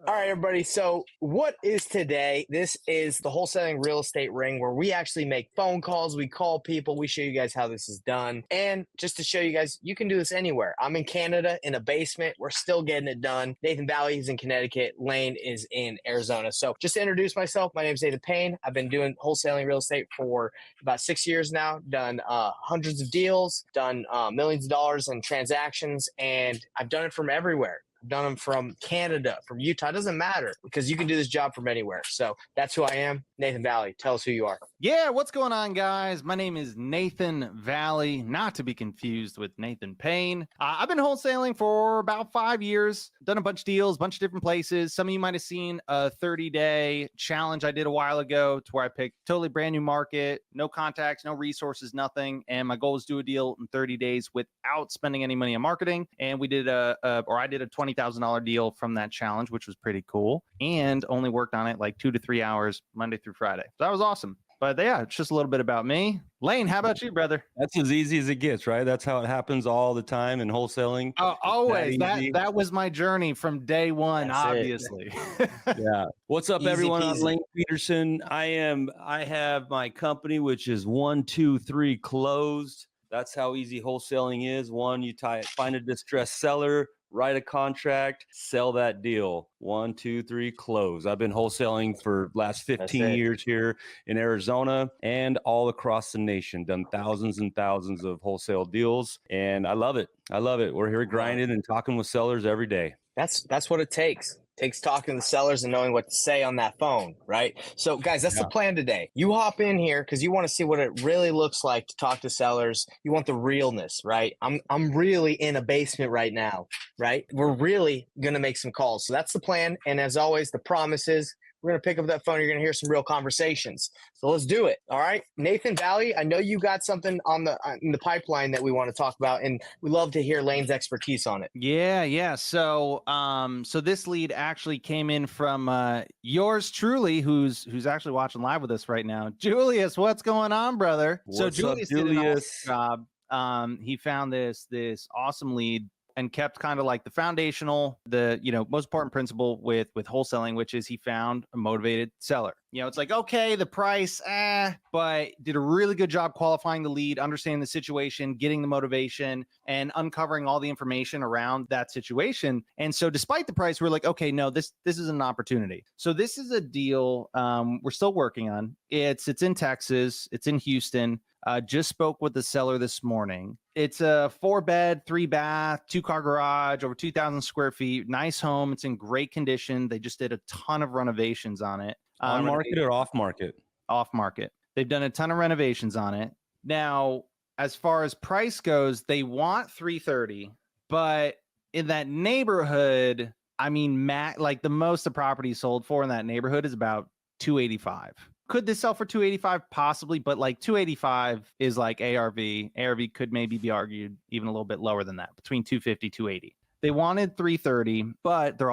All right, everybody. So, what is today? This is the Wholesaling Real Estate Ring, where we actually make phone calls. We call people. We show you guys how this is done. And just to show you guys, you can do this anywhere. I'm in Canada in a basement. We're still getting it done. Nathan Valley is in Connecticut. Lane is in Arizona. So, just to introduce myself, my name is Nathan Payne. I've been doing wholesaling real estate for about 6 years now, done hundreds of deals, done millions of dollars in transactions, and I've done it from everywhere. I've done them from Canada, from Utah. It doesn't matter because you can do this job from anywhere. So that's who I am. Nathan Valley. Tell us who you are. Yeah, what's going on, guys? My name is Nathan Valley, not to be confused with Nathan Payne. I've been wholesaling for about 5 years, done a bunch of deals, a bunch of different places. Some of you might have seen a 30-day challenge I did a while ago to where I picked totally brand new market, no contacts, no resources, nothing. And my goal was to do a deal in 30 days without spending any money on marketing. And we did I did a $20,000 deal from that challenge, which was pretty cool, and only worked on it like 2 to 3 hours Monday through Friday. So that was awesome. But yeah, it's just a little bit about me. Lane, how about you, brother? That's as easy as it gets, right? That's how it happens all the time in wholesaling. Always. That was my journey from day one, That's obviously. Yeah. What's up, Easy everyone? I'm peasy. Lane Peterson. I have my company, which is 1, 2, 3 closed. That's how easy wholesaling is. One, you find a distressed seller, write a contract, sell that deal. 1, 2, 3 close. I've been wholesaling for last 15 years here in Arizona and all across the nation. Done thousands and thousands of wholesale deals, and I love it. We're here grinding and talking with sellers every day. That's what it takes. It takes talking to the sellers and knowing what to say on that phone, right? So, guys, that's the plan today. You hop in here because you want to see what it really looks like to talk to sellers. You want the realness, right? I'm really in a basement right now, right? We're really gonna make some calls. So that's the plan. And as always, the promise is we're going to pick up that phone. You're going to hear some real conversations. So let's do it. All right. Nathan Valley, I know you got something in the pipeline that we want to talk about, and we love to hear Lane's expertise on it. Yeah. So this lead actually came in from yours truly, who's actually watching live with us right now. Julius, what's going on, brother? What's up, Julius? Did an awesome job. He found this awesome lead and kept kind of like the foundational, most important principle with wholesaling, which is he found a motivated seller. It's like, okay, the price, but did a really good job qualifying the lead, understanding the situation, getting the motivation, and uncovering all the information around that situation. And so despite the price, we're like, okay, no, this is an opportunity. So this is a deal we're still working on. It's in Texas. It's in Houston. Just spoke with the seller this morning. It's a 4-bed, 3-bath, 2-car garage, over 2,000 square feet. Nice home. It's in great condition. They just did a ton of renovations on it. On market or off market? Off market. They've done a ton of renovations on it. Now, as far as price goes, they want 330, but in that neighborhood, I mean, like the most the property sold for in that neighborhood is about 285. Could this sell for 285? Possibly, but like 285 is like ARV. ARV could maybe be argued even a little bit lower than that, between 250, 280. They wanted 330, but they're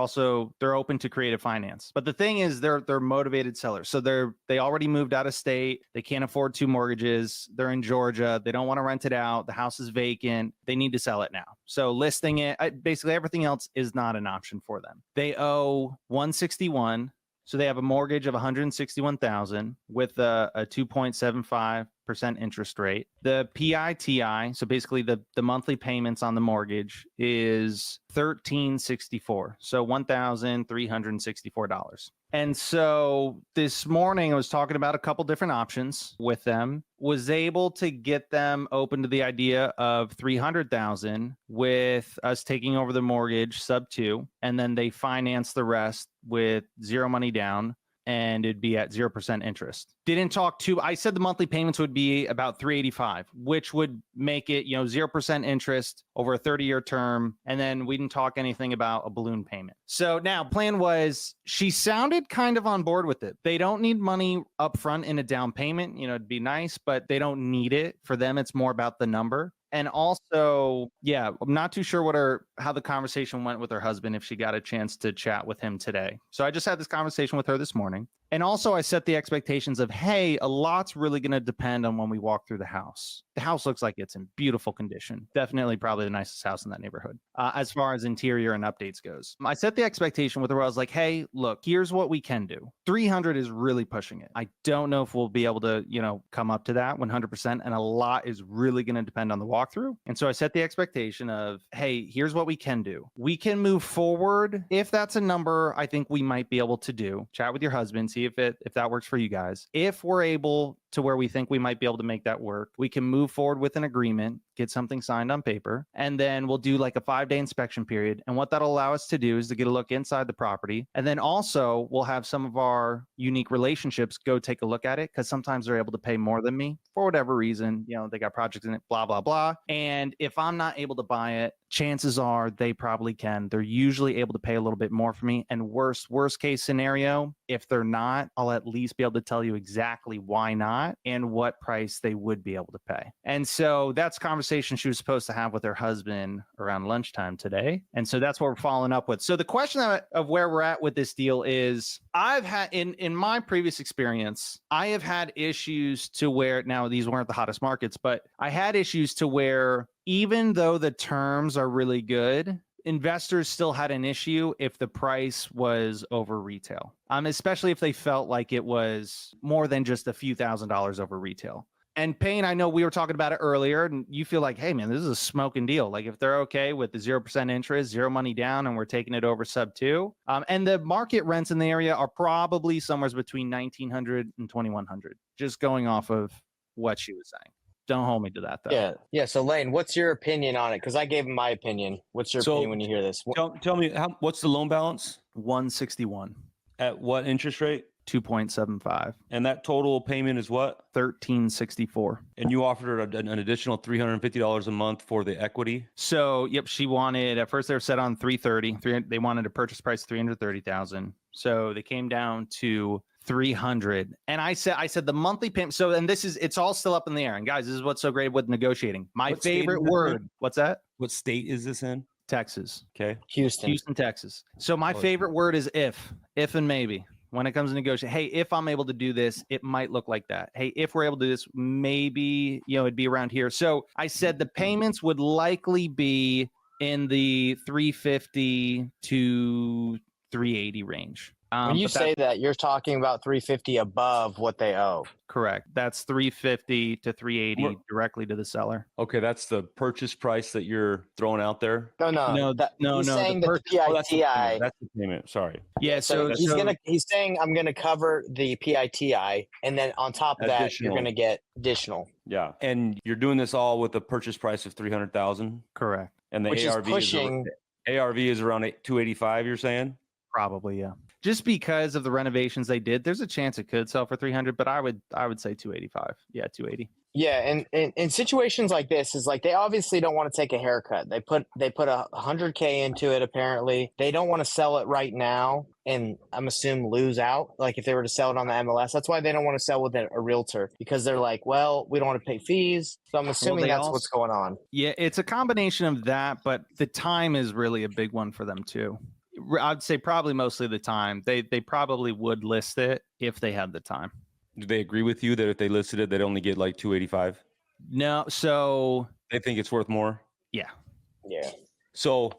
open to creative finance. But the thing is, they're motivated sellers. So they already moved out of state. They can't afford 2 mortgages. They're in Georgia. They don't want to rent it out. The house is vacant. They need to sell it now. So listing it, basically everything else is not an option for them. They owe 161. So they have a mortgage of $161,000 with a 2.75% interest rate. The PITI, so basically the monthly payments on the mortgage, is $1,364. So $1,364. And so this morning I was talking about a couple different options with them, was able to get them open to the idea of $300,000 with us taking over the mortgage sub 2, and then they finance the rest with zero money down, and it'd be at 0% interest. Didn't talk to, I said the monthly payments would be about $385, which would make it, 0% interest over a 30-year term. And then we didn't talk anything about a balloon payment. So now plan was, she sounded kind of on board with it. They don't need money up front in a down payment. It'd be nice, but they don't need it. For them, it's more about the number. And also, yeah, I'm not too sure how the conversation went with her husband, if she got a chance to chat with him today. So I just had this conversation with her this morning. And also I set the expectations of, hey, a lot's really going to depend on when we walk through the house. The house looks like it's in beautiful condition. Definitely probably the nicest house in that neighborhood. As far as interior and updates goes, I set the expectation with her where I was like, hey, look, here's what we can do. 300 is really pushing it. I don't know if we'll be able to, come up to that 100%. And a lot is really going to depend on the walkthrough. And so I set the expectation of, hey, here's what we can do. We can move forward. If that's a number I think we might be able to do, chat with your husband, see if that works for you guys. If we're able to where we think we might be able to make that work, we can move forward with an agreement, get something signed on paper, and then we'll do like a 5-day inspection period. And what that'll allow us to do is to get a look inside the property. And then also we'll have some of our unique relationships go take a look at it, because sometimes they're able to pay more than me for whatever reason. They got projects in it, blah, blah, blah. And if I'm not able to buy it, chances are they probably can. They're usually able to pay a little bit more for me. And worst case scenario, if they're not, I'll at least be able to tell you exactly why not and what price they would be able to pay. And so that's a conversation she was supposed to have with her husband around lunchtime today. And so that's what we're following up with. So the question of where we're at with this deal is, I've had in my previous experience, I have had issues to where, now these weren't the hottest markets, but I had issues to where even though the terms are really good, investors still had an issue if the price was over retail, especially if they felt like it was more than just a few $1,000s over retail. And Payne, I know we were talking about it earlier, and you feel like, hey, man, this is a smoking deal. Like if they're okay with the 0% interest, zero money down, and we're taking it over sub 2. And the market rents in the area are probably somewhere between $1,900 and $2,100, just going off of what she was saying. Don't hold me to that, though. Yeah. So Lane, what's your opinion on it? Because I gave him my opinion. What's your opinion when you hear this? Tell me, what's the loan balance? 161. At what interest rate? 2.75. And that total payment is what? 1364. And you offered her an additional $350 a month for the equity? So, yep, she wanted, at first they were set on 330. They wanted a purchase price of 330,000. So they came down to 300. And I said the monthly payment. So, and it's all still up in the air. And guys, this is what's so great with negotiating. My favorite word. What's that? What state is this in? Texas. Okay. Houston, Texas. So my favorite word is if and maybe. When it comes to negotiate, hey, if I'm able to do this, it might look like that. Hey, if we're able to do this, maybe, it'd be around here. So I said the payments would likely be in the 350 to 380 range. When you say that, you're talking about 350 above what they owe. Correct. That's 350 to 380 directly to the seller. Okay, that's the purchase price that you're throwing out there. No. He's saying the PITI. That's the payment. Sorry. Yeah. So he's saying I'm gonna cover the PITI, and then on top of that, you're gonna get additional. Yeah, and you're doing this all with a purchase price of 300,000. Correct. And the ARV is around 285. You're saying? Probably, yeah. Just because of the renovations they did, there's a chance it could sell for 300, but I would say 285. Yeah, 280. Yeah, and in situations like this, is like they obviously don't want to take a haircut. They put $100K into it. Apparently, they don't want to sell it right now, and I'm assuming lose out. Like if they were to sell it on the MLS, that's why they don't want to sell with a realtor, because they're like, well, we don't want to pay fees. So I'm assuming that's what's going on. Yeah, it's a combination of that, but the time is really a big one for them too. I'd say probably mostly the time. They probably would list it if they had the time. Do they agree with you that if they listed it, they'd only get like 285? No. So they think it's worth more? Yeah. So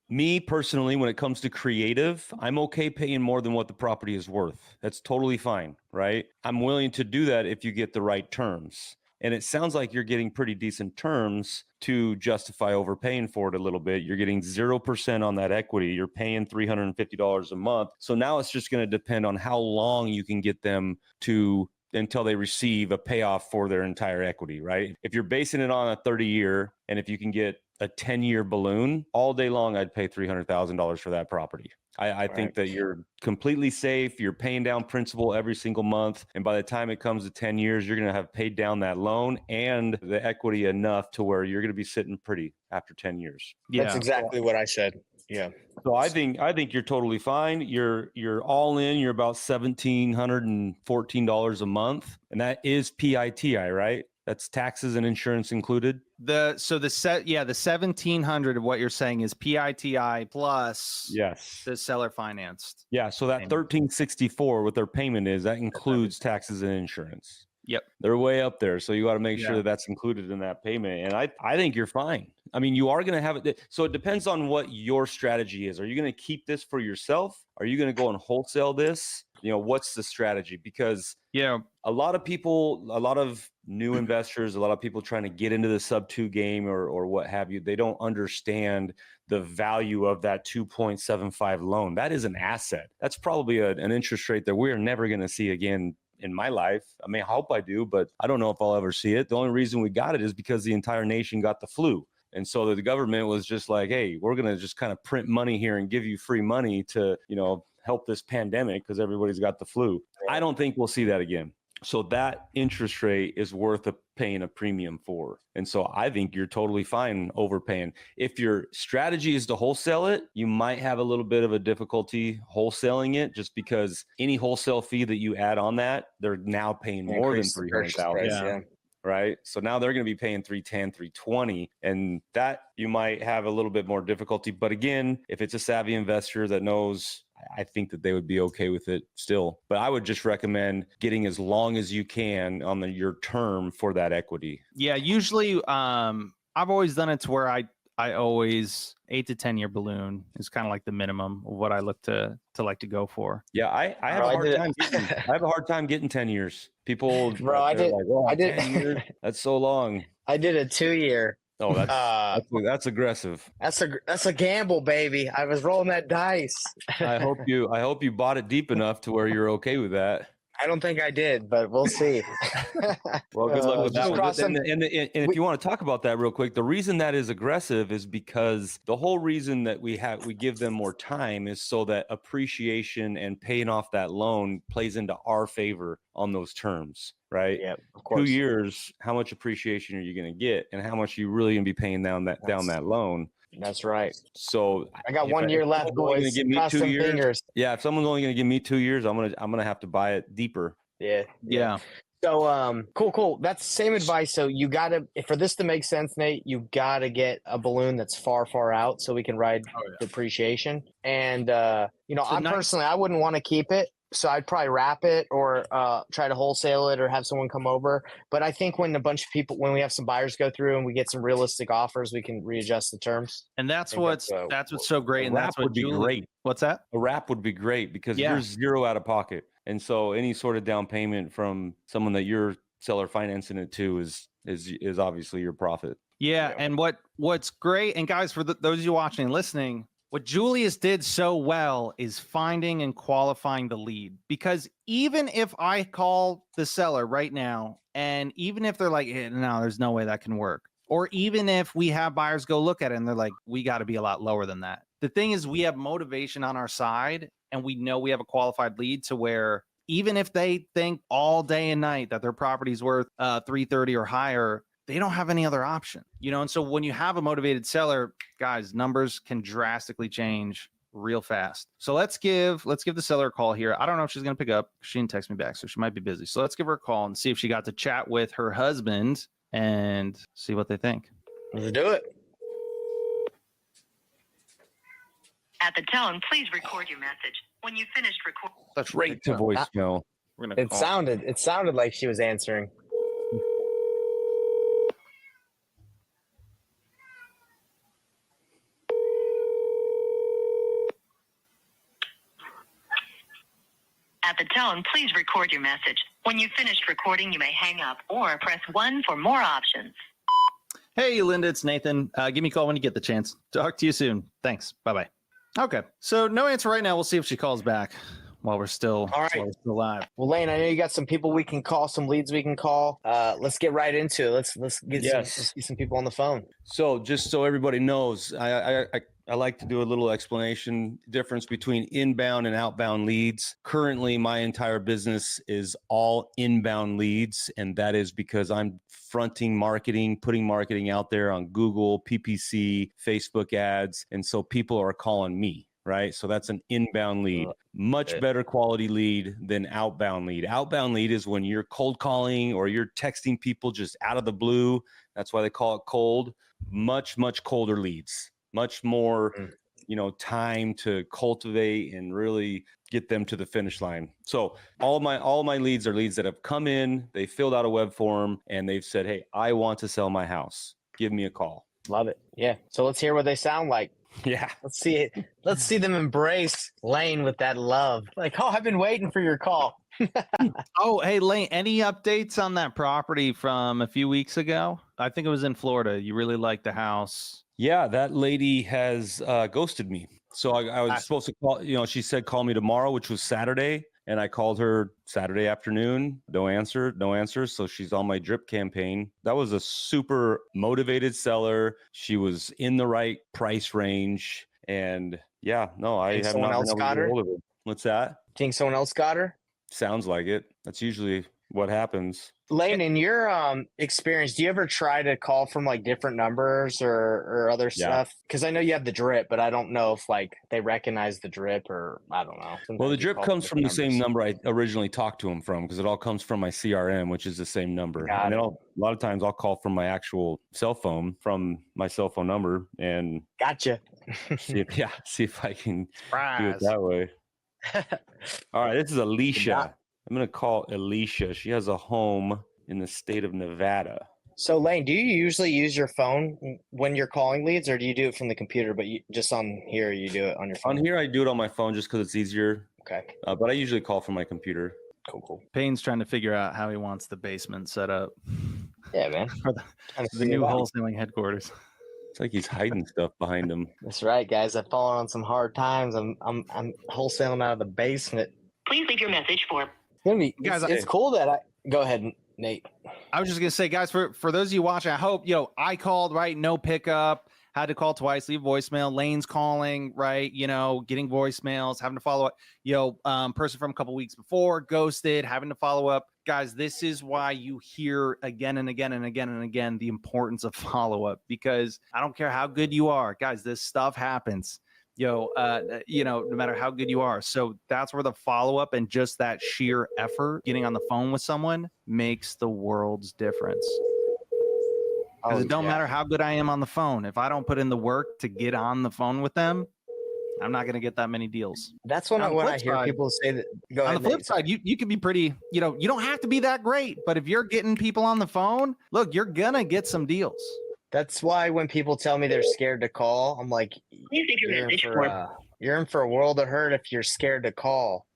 me personally, when it comes to creative, I'm okay paying more than what the property is worth. That's totally fine, right? I'm willing to do that if you get the right terms. And it sounds like you're getting pretty decent terms to justify overpaying for it a little bit. You're getting 0% on that equity. You're paying $350 a month. So now it's just going to depend on how long you can get them to until they receive a payoff for their entire equity, right? If you're basing it on a 30-year, and if you can get a 10-year balloon, all day long, I'd pay $300,000 for that property. I think that you're completely safe. You're paying down principal every single month. And by the time it comes to 10 years, you're going to have paid down that loan and the equity enough to where you're going to be sitting pretty after 10 years. Yeah. That's exactly what I said. Yeah. So I think you're totally fine. You're all in. You're about $1,714 a month. And that is PITI, right? That's taxes and insurance included. The 1,700 of what you're saying is PITI plus Yes. the seller financed. Yeah. So that payment. 1364, what their payment is, that includes taxes and insurance. Yep. They're way up there. So you got to make sure Yeah. that that's included in that payment. And I think you're fine. I mean, you are going to have it. So it depends on what your strategy is. Are you going to keep this for yourself? Are you going to go and wholesale this? You know, what's the strategy? Because a lot of people, a lot of new investors, a lot of people trying to get into the sub 2 game or what have you, they don't understand the value of that 2.75 loan. That is an asset. That's probably an interest rate that we're never going to see again in my life. I mean, I hope I do, but I don't know if I'll ever see it. The only reason we got it is because the entire nation got the flu. And so the government was just like, hey, we're going to just kind of print money here and give you free money to, you know, help this pandemic because everybody's got the flu. I don't think we'll see that again. So that interest rate is worth paying a premium for. And so I think you're totally fine overpaying. If your strategy is to wholesale it, you might have a little bit of a difficulty wholesaling it just because any wholesale fee that you add on that, they're now paying more than $300. Yeah. Right. So now they're going to be paying $310, $320, and that you might have a little bit more difficulty. But again, if it's a savvy investor that knows, I think that they would be okay with it still. But I would just recommend getting as long as you can on your term for that equity. Yeah. Usually, I've always done it to where I always 8 to 10 year balloon is kind of like the minimum of what I look to go for. Yeah, I have a hard time. I have a hard time getting 10 years. People, Bro, I did. like, oh, I did. 10 years? That's so long. I did a 2-year. Oh, that's aggressive. That's a gamble, baby. I was rolling that dice. I hope you bought it deep enough to where you're okay with that. I don't think I did, but we'll see. Well, good luck with that one. And if you want to talk about that real quick, the reason that is aggressive is because the whole reason that we give them more time is so that appreciation and paying off that loan plays into our favor on those terms, right? Yeah, of course. 2 years, how much appreciation are you going to get, and how much are you really going to be paying down that loan? That's right. So I got 1 year left, boys. Cross some 2 years. Fingers. Yeah, if someone's only going to give me 2 years, I'm gonna have to buy it deeper. Yeah. So cool. That's the same advice. So you gotta, for this to make sense, Nate, you gotta get a balloon that's far out so we can ride depreciation. And personally, I wouldn't want to keep it. So I'd probably wrap it or try to wholesale it or have someone come over. But I think when when we have some buyers go through and we get some realistic offers, we can readjust the terms. And that's what's so great. And that's what would be great. What's that? A wrap would be great because you're zero out of pocket. And so any sort of down payment from someone that you're seller financing it to is obviously your profit. Yeah. And what's great, and guys, for those of you watching and listening, what Julius did so well is finding and qualifying the lead. Because even if I call the seller right now, and even if they're like, no, there's no way that can work. Or even if we have buyers go look at it and they're like, we got to be a lot lower than that. The thing is, we have motivation on our side and we know we have a qualified lead to where even if they think all day and night that their property's worth 330 or higher, they don't have any other option, And so when you have a motivated seller, guys, numbers can drastically change real fast. So let's give the seller a call here. I don't know if she's going to pick up. She didn't text me back, so she might be busy. So let's give her a call and see if she got to chat with her husband and see what they think. Let's do it. At the tone, please record your message. When you finished recording, that's right to voicemail. It sounded like she was answering. At the tone, please record your message. When you've finished recording, you may hang up or press 1 for more options. Hey, Linda, it's Nathan. Give me a call when you get the chance. Talk to you soon. Thanks. Bye-bye. Okay. So no answer right now. We'll see if she calls back while we're still live. Well, Lane, I know you got some people we can call, some leads we can call. Let's get right into it. Let's get some people on the phone. So just so everybody knows, I like to do a little explanation difference between inbound and outbound leads. Currently, my entire business is all inbound leads, and that is because I'm fronting marketing, putting marketing out there on Google, PPC, Facebook ads, and so people are calling me. right? So that's an inbound lead. Much better quality lead than outbound lead. Outbound lead is when you're cold calling or you're texting people just out of the blue. That's why they call it cold. Much, much colder leads. Much more, time to cultivate and really get them to the finish line. So all my leads are leads that have come in, they filled out a web form, and they've said, hey, I want to sell my house. Give me a call. Love it. Yeah. So let's hear what they sound like. Yeah. Let's see it. Let's see them embrace Lane with that love. Like, oh, I've been waiting for your call. Oh, hey, Lane, any updates on that property from a few weeks ago? I think it was in Florida. You really liked the house. Yeah, that lady has ghosted me. So I was supposed to call, she said, call me tomorrow, which was Saturday. And I called her Saturday afternoon. No answer. So she's on my drip campaign. That was a super motivated seller. She was in the right price range. And yeah, no, I have not been able to get hold of her. What's that? Think someone else got her? Sounds like it. That's usually what happens. Lane, in your experience, do you ever try to call from like different numbers or other stuff? Because I know you have the drip, but I don't know if like they recognize the drip or I don't know. Well, the drip comes from the same number I originally talked to him from because it all comes from my CRM, which is the same number. And a lot of times I'll call from my actual cell phone from my cell phone number and gotcha. see if I can do it that way. All right, this is Alicia. I'm going to call Alicia. She has a home in the state of Nevada. So, Lane, do you usually use your phone when you're calling leads, or do you do it from the computer, but just on here you do it on your phone? On here, I do it on my phone just because it's easier. Okay. But I usually call from my computer. Cool. Payne's trying to figure out how he wants the basement set up. Yeah, man. For the new wholesaling headquarters. It's like he's hiding stuff behind him. That's right, guys. I've fallen on some hard times. I'm wholesaling out of the basement. Please leave your message for... It's cool that I go ahead, Nate. I was just gonna say, guys, for those of you watching, I hope I called, right? No pickup, had to call twice, leave voicemail. Lane's calling, right? Getting voicemails, having to follow up. Person from a couple weeks before ghosted, having to follow up. Guys, this is why you hear again and again and again and again the importance of follow up, because I don't care how good you are, guys, this stuff happens. No matter how good you are. So that's where the follow-up and just that sheer effort, getting on the phone with someone, makes the world's difference. Because it don't matter how good I am on the phone. If I don't put in the work to get on the phone with them, I'm not going to get that many deals. That's when I hear people say that. Go ahead, on the flip side, you can be pretty, you don't have to be that great. But if you're getting people on the phone, look, you're going to get some deals. That's why when people tell me they're scared to call, I'm like, you're in for a world of hurt if you're scared to call.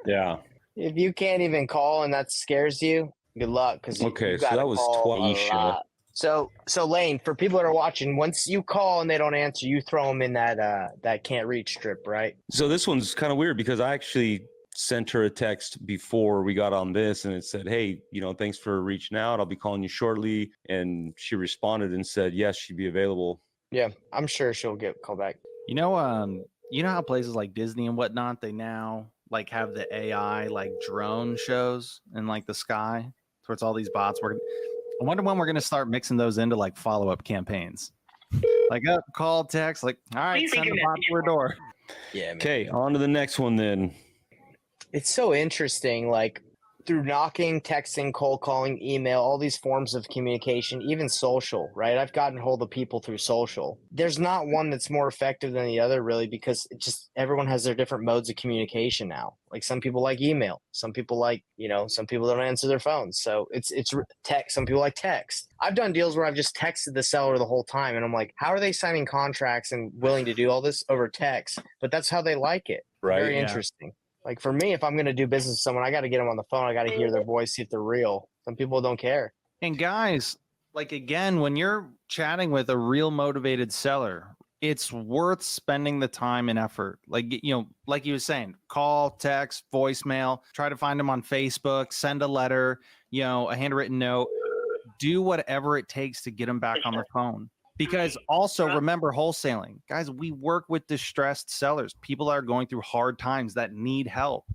Yeah. If you can't even call and that scares you, good luck. Okay, so that was Twaisha. So Lane, for people that are watching, once you call and they don't answer, you throw them in that can't reach strip, right? So this one's kind of weird because I actually sent her a text before we got on this and it said, hey, thanks for reaching out. I'll be calling you shortly. And she responded and said, yes, she'd be available. Yeah, I'm sure she'll get called back. You know how places like Disney and whatnot, they now like have the AI like drone shows in like the sky where it's all these bots. I wonder when we're going to start mixing those into like follow-up campaigns. Like call, text, like, all right, send a bot to your door. Yeah. Man. Okay, on to the next one then. It's so interesting, like through knocking, texting, cold calling, email, all these forms of communication, even social, right? I've gotten hold of people through social. There's not one that's more effective than the other, really, because it just everyone has their different modes of communication now. Like some people like email, some people like, some people don't answer their phones. So it's text. Some people like text. I've done deals where I've just texted the seller the whole time, and I'm like, how are they signing contracts and willing to do all this over text? But that's how they like it. Right. Very interesting. Like for me, if I'm going to do business with someone, I got to get them on the phone. I got to hear their voice, see if they're real. Some people don't care. And guys, like again, when you're chatting with a real motivated seller, it's worth spending the time and effort. Like, like you were saying, call, text, voicemail, try to find them on Facebook, send a letter, a handwritten note, do whatever it takes to get them back on the phone. Because also remember wholesaling, guys, we work with distressed sellers, people that are going through hard times that need help.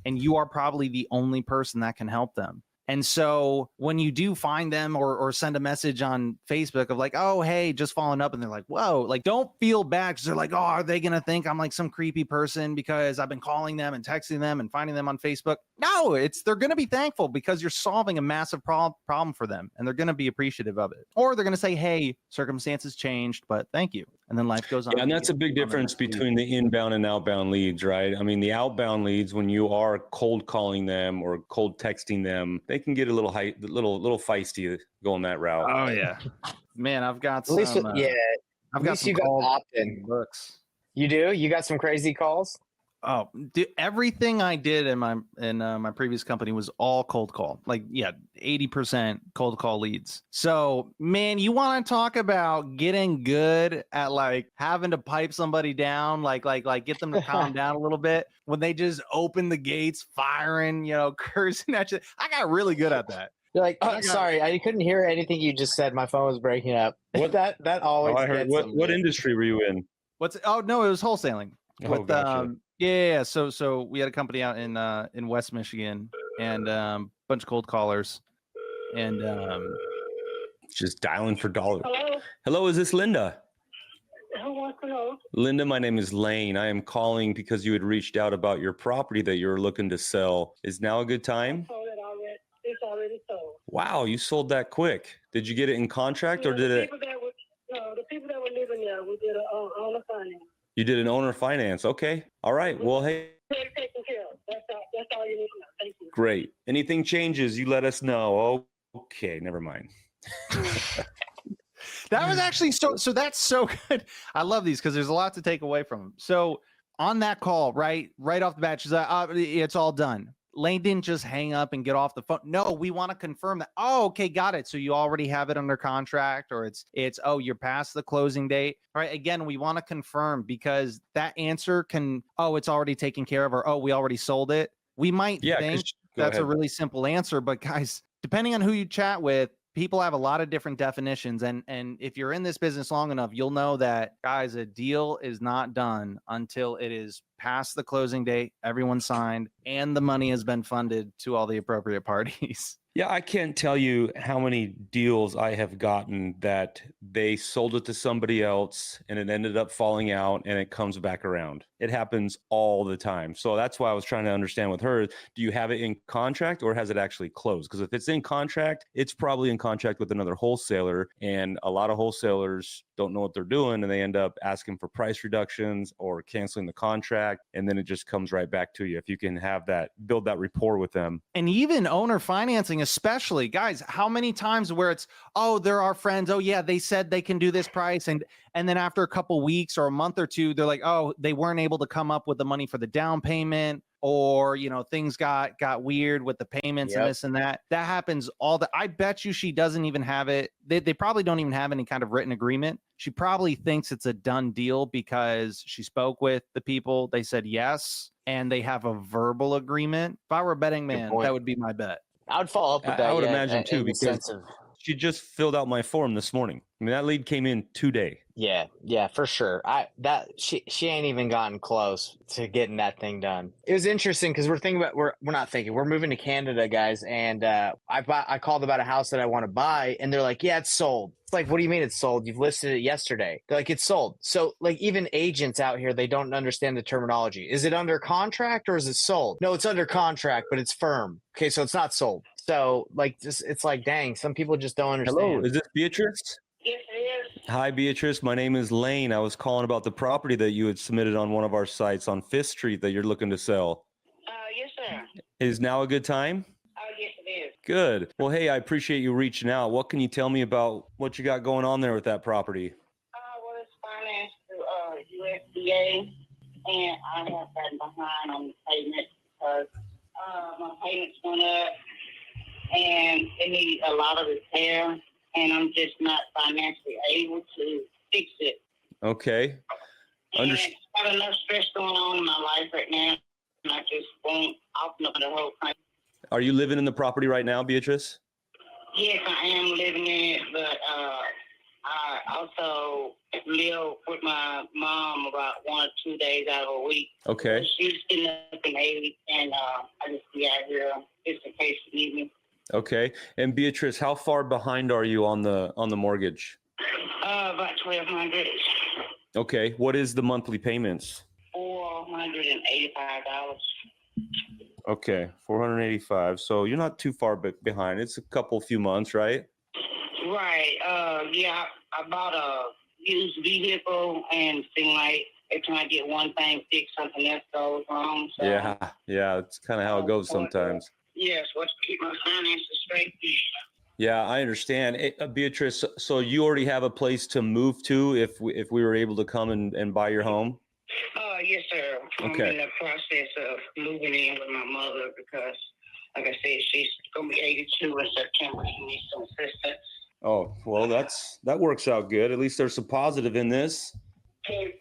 And you are probably the only person that can help them. And so when you do find them or send a message on Facebook of like, oh, hey, just following up, and they're like, whoa, like, don't feel bad because they're like, oh, are they going to think I'm like some creepy person because I've been calling them and texting them and finding them on Facebook? No, they're going to be thankful because you're solving a massive problem for them, and they're going to be appreciative of it. Or they're going to say, hey, circumstances changed, but thank you. And then life goes on. Yeah, and that's a big difference between the inbound and outbound leads, right? I mean, the outbound leads, when you are cold calling them or cold texting them, they can get a little feisty going that route. Oh yeah, man, I've got At some. least, yeah. I've At got least some you got calls opt-in. books. You do? You got some crazy calls? Oh, everything I did in my previous company was all cold call. Like, yeah, 80% cold call leads. So, man, you want to talk about getting good at like having to pipe somebody down, like get them to calm down a little bit when they just open the gates, firing, cursing at you. I got really good at that. You're like, oh, sorry, I couldn't hear anything you just said. My phone was breaking up. What that always I heard. gets What industry were you in? Oh no, it was wholesaling. Oh, gotcha. Yeah. So we had a company out in West Michigan and bunch of cold callers, and just dialing for dollars. Hello? Hello, is this Linda? Who wants to know? Linda, my name is Lane. I am calling because you had reached out about your property that you're looking to sell. Is now a good time? I sold it already. It's already sold. Wow, you sold that quick. Did you get it in contract or did it? The people that were living there, we did an owner finance. You did an owner finance. Okay. All right. Well, hey. Taken care of. That's all you need to know. Thank you. Great. Anything changes, you let us know. Oh, okay. Never mind. That was actually so that's so good. I love these because there's a lot to take away from them. So on that call, right off the bat, she's like, it's all done. Lane didn't just hang up and get off the phone. No, we want to confirm that. Oh, okay, got it. So you already have it under contract, or it's you're past the closing date. All right. Again, we want to confirm because that answer can, it's already taken care of, or we already sold it. We might think that's a really simple answer, but guys, depending on who you chat with, people have a lot of different definitions. And if you're in this business long enough, you'll know that, guys, a deal is not done until it is past the closing date, everyone signed, and the money has been funded to all the appropriate parties. Yeah, I can't tell you how many deals I have gotten that they sold it to somebody else and it ended up falling out and it comes back around. It happens all the time. So that's why I was trying to understand with her, do you have it in contract or has it actually closed? Because if it's in contract, it's probably in contract with another wholesaler, and a lot of wholesalers don't know what they're doing and they end up asking for price reductions or canceling the contract, and then it just comes right back to you. If you can have that, build that rapport with them. And even owner financing, especially, guys, how many times where it's, they're our friends, yeah, they said they can do this price, and then after a couple weeks or a month or two, they're like, they weren't able to come up with the money for the down payment, or things got weird with the payments. Yep. And this and that happens I bet you she doesn't even have it. They probably don't even have any kind of written agreement. She probably thinks it's a done deal because she spoke with the people, they said yes, and they have a verbal agreement. If I were a betting man, that would be my bet. I would follow up with that. I would imagine too, because she just filled out my form this morning. I mean, that lead came in today. Yeah, for sure. She ain't even gotten close to getting that thing done. It was interesting because we're moving to Canada, guys, and I called about a house that I want to buy, and they're like, yeah, it's sold. It's like, what do you mean it's sold? You've listed it yesterday. They're like, it's sold. So like, even agents out here, they don't understand the terminology. Is it under contract or is it sold? No, it's under contract, but it's firm. Okay, so it's not sold. So like, it's like, dang, some people just don't understand. Hello, is this Beatrice? Yes, it is. Hi, Beatrice. My name is Lane. I was calling about the property that you had submitted on one of our sites on 5th Street that you're looking to sell. Yes, sir. Is now a good time? Yes, it is. Good. Well, hey, I appreciate you reaching out. What can you tell me about what you got going on there with that property? Well, it's financed through USDA, and I have gotten behind on the payment because my payments went up, and it needs a lot of repair, and I'm just not financially able to fix it. Okay. And I've got enough stress going on in my life right now, and I just won't open up the whole thing. Are you living in the property right now, Beatrice? Yes, I am living in it, but I also live with my mom about 1 or 2 days out of a week. Okay. So she's getting up in age, and I just be out here just in case she needs me. Okay. And Beatrice, how far behind are you on the mortgage? About 1,200. Okay. What is the monthly payments? $485. Okay, 485. So you're not too far behind. It's a few months, right? Right. Yeah, I bought a used vehicle and seemed like every time I get one thing fixed, something else goes wrong. So, Yeah. It's kind of how it goes sometimes. yes, what's to keep my finances straight? Yeah, I understand. Beatrice, so you already have a place to move to if we were able to come and buy your home? Yes, sir. Okay. I'm in the process of moving in with my mother because, like I said, she's going to be 82 in September. She needs some assistance. Oh, well, that works out good. At least there's some positive in this. Can you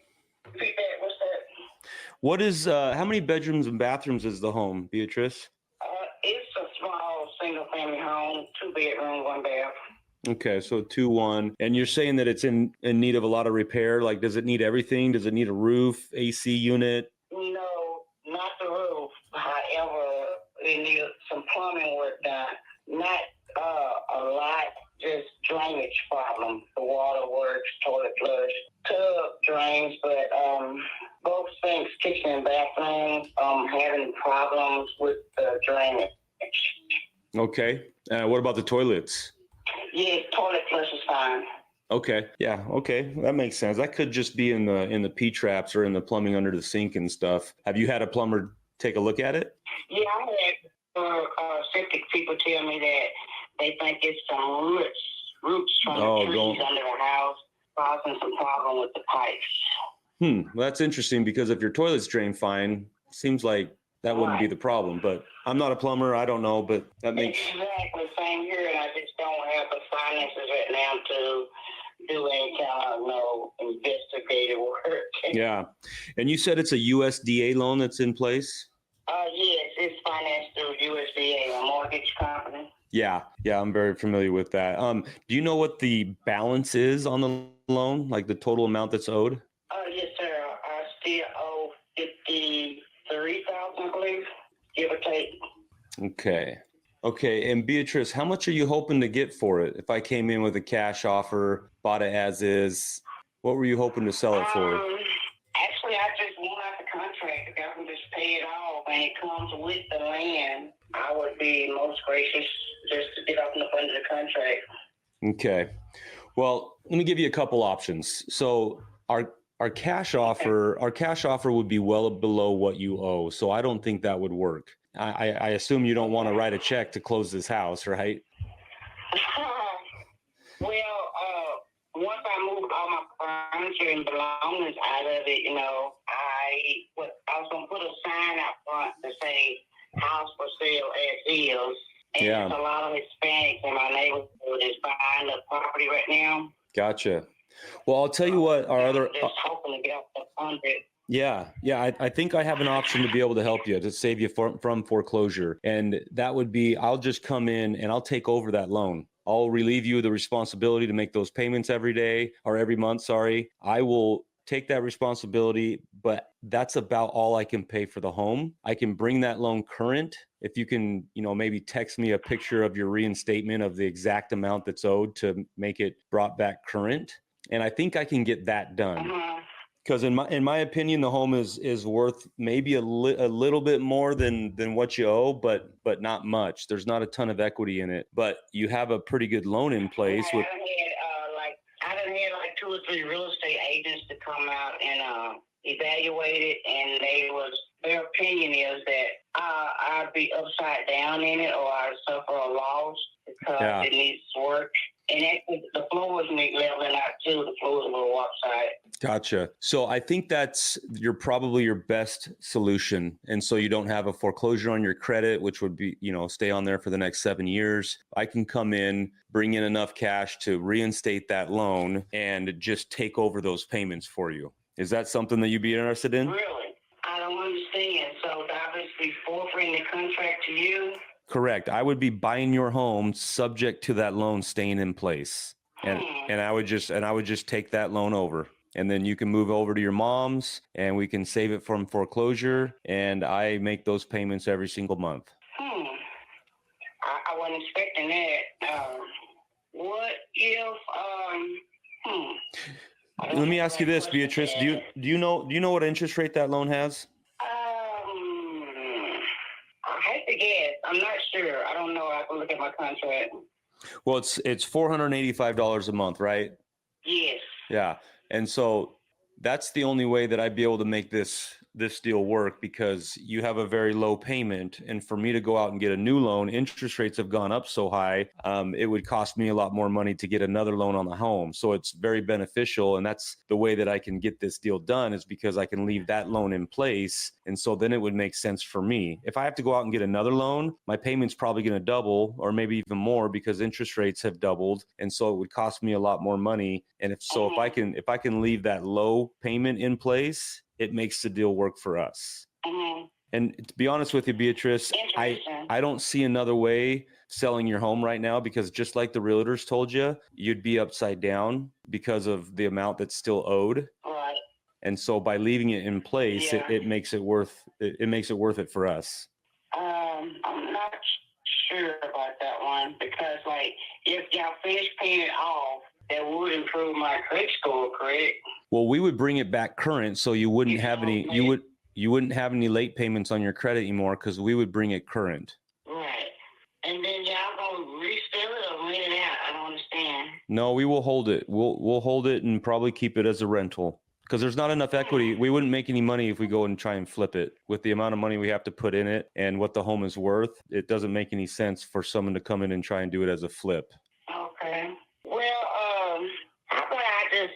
repeat that? What's that? What is, how many bedrooms and bathrooms is the home, Beatrice? It's a small single-family home, 2 bedroom, 1 bath. Okay, so 2-1. And you're saying that it's in need of a lot of repair? Like, does it need everything? Does it need a roof, AC unit? No, not the roof. However, it needs some plumbing work done. Not a lot, just drainage problem. The water works, toilet flush, tub drains, but both sinks, kitchen and bathroom, having problems with the drainage. Okay. What about the toilets? Yes, toilet flush is fine. Okay. Yeah. Okay. That makes sense. That could just be in the P traps or in the plumbing under the sink and stuff. Have you had a plumber take a look at it? Yeah, I had septic people tell me that they think it's some roots from the trees under the house causing some problem with the pipes. Well, that's interesting because if your toilets drain fine, seems like that wouldn't be the problem. But I'm not a plumber. I don't know, but that makes exactly same here, and I just don't have the finances right now to do any kind of investigative work. Yeah, and you said it's a USDA loan that's in place. Yes, it's financed through USDA, a mortgage company. Yeah, I'm very familiar with that. Do you know what the balance is on the loan, like the total amount that's owed? Yes, sir. I still owe $53,000, I believe, give or take. Okay. And Beatrice, how much are you hoping to get for it? If I came in with a cash offer, bought it as is, what were you hoping to sell it for? Actually, I just want out the contract. If I can just pay it off and it comes with the land, I would be most gracious just to get up and up under the contract. Okay. Well, let me give you a couple options. So our cash offer would be well below what you owe. So I don't think that would work. I assume you don't want to write a check to close this house, right? Well, once I moved all my furniture and belongings out of it, I was going to put a sign out front to say house for sale as is. And there's a lot of Hispanics in my neighborhood is buying the property right now. Gotcha. Well, I'll tell you what, our other... Just hoping to get up to 100. Yeah. I think I have an option to be able to help you, to save you from foreclosure. And that would be, I'll just come in and I'll take over that loan. I'll relieve you of the responsibility to make those payments every day or every month. Sorry. I will take that responsibility, but that's about all I can pay for the home. I can bring that loan current. If you can, maybe text me a picture of your reinstatement of the exact amount that's owed to make it brought back current. And I think I can get that done. Because in my opinion, the home is worth maybe a little bit more than what you owe, but not much. There's not a ton of equity in it, but you have a pretty good loan in place. I done had like 2 or 3 real estate agents to come out and evaluate it, and their opinion is that I'd be upside down in it, or I'd suffer a loss because it needs work. And actually, the floors need leveling out too. The floors a little lopsided. Gotcha. So I think that's probably your best solution. And so you don't have a foreclosure on your credit, which would be, stay on there for the next 7 years. I can come in, bring in enough cash to reinstate that loan and just take over those payments for you. Is that something that you'd be interested in? Really? I don't understand. So obviously forfeiting the contract to you? Correct. I would be buying your home subject to that loan staying in place. And I would just take that loan over. And then you can move over to your mom's and we can save it from foreclosure. And I make those payments every single month. I wasn't expecting that. What if Let me ask you this, Beatrice. Do you know what interest rate that loan has? I hate to guess. I'm not sure. I don't know. I can look at my contract. Well, it's $485 a month, right? Yes. Yeah. And so that's the only way that I'd be able to make this deal work, because you have a very low payment. And for me to go out and get a new loan, interest rates have gone up so high, it would cost me a lot more money to get another loan on the home. So it's very beneficial. And that's the way that I can get this deal done, is because I can leave that loan in place. And so then it would make sense for me. If I have to go out and get another loan, my payment's probably going to double, or maybe even more, because interest rates have doubled. And so it would cost me a lot more money. And if I can leave that low payment in place, it makes the deal work for us. Mm-hmm. And to be honest with you, Beatrice, I don't see another way selling your home right now, because just like the realtors told you, you'd be upside down because of the amount that's still owed. Right. And so by leaving it in place, it makes it worth it for us. I'm not sure about that one, because like if y'all finish paying it off, that would improve my credit score, correct? Well, we would bring it back current, so you wouldn't have any you wouldn't have any late payments on your credit anymore, because we would bring it current. Right. And then y'all gonna resell it or rent it out? I don't understand. No, we will hold it. We'll hold it and probably keep it as a rental, because there's not enough equity. We wouldn't make any money if we go and try and flip it. With the amount of money we have to put in it and what the home is worth, it doesn't make any sense for someone to come in and try and do it as a flip. Okay. Well, how about I just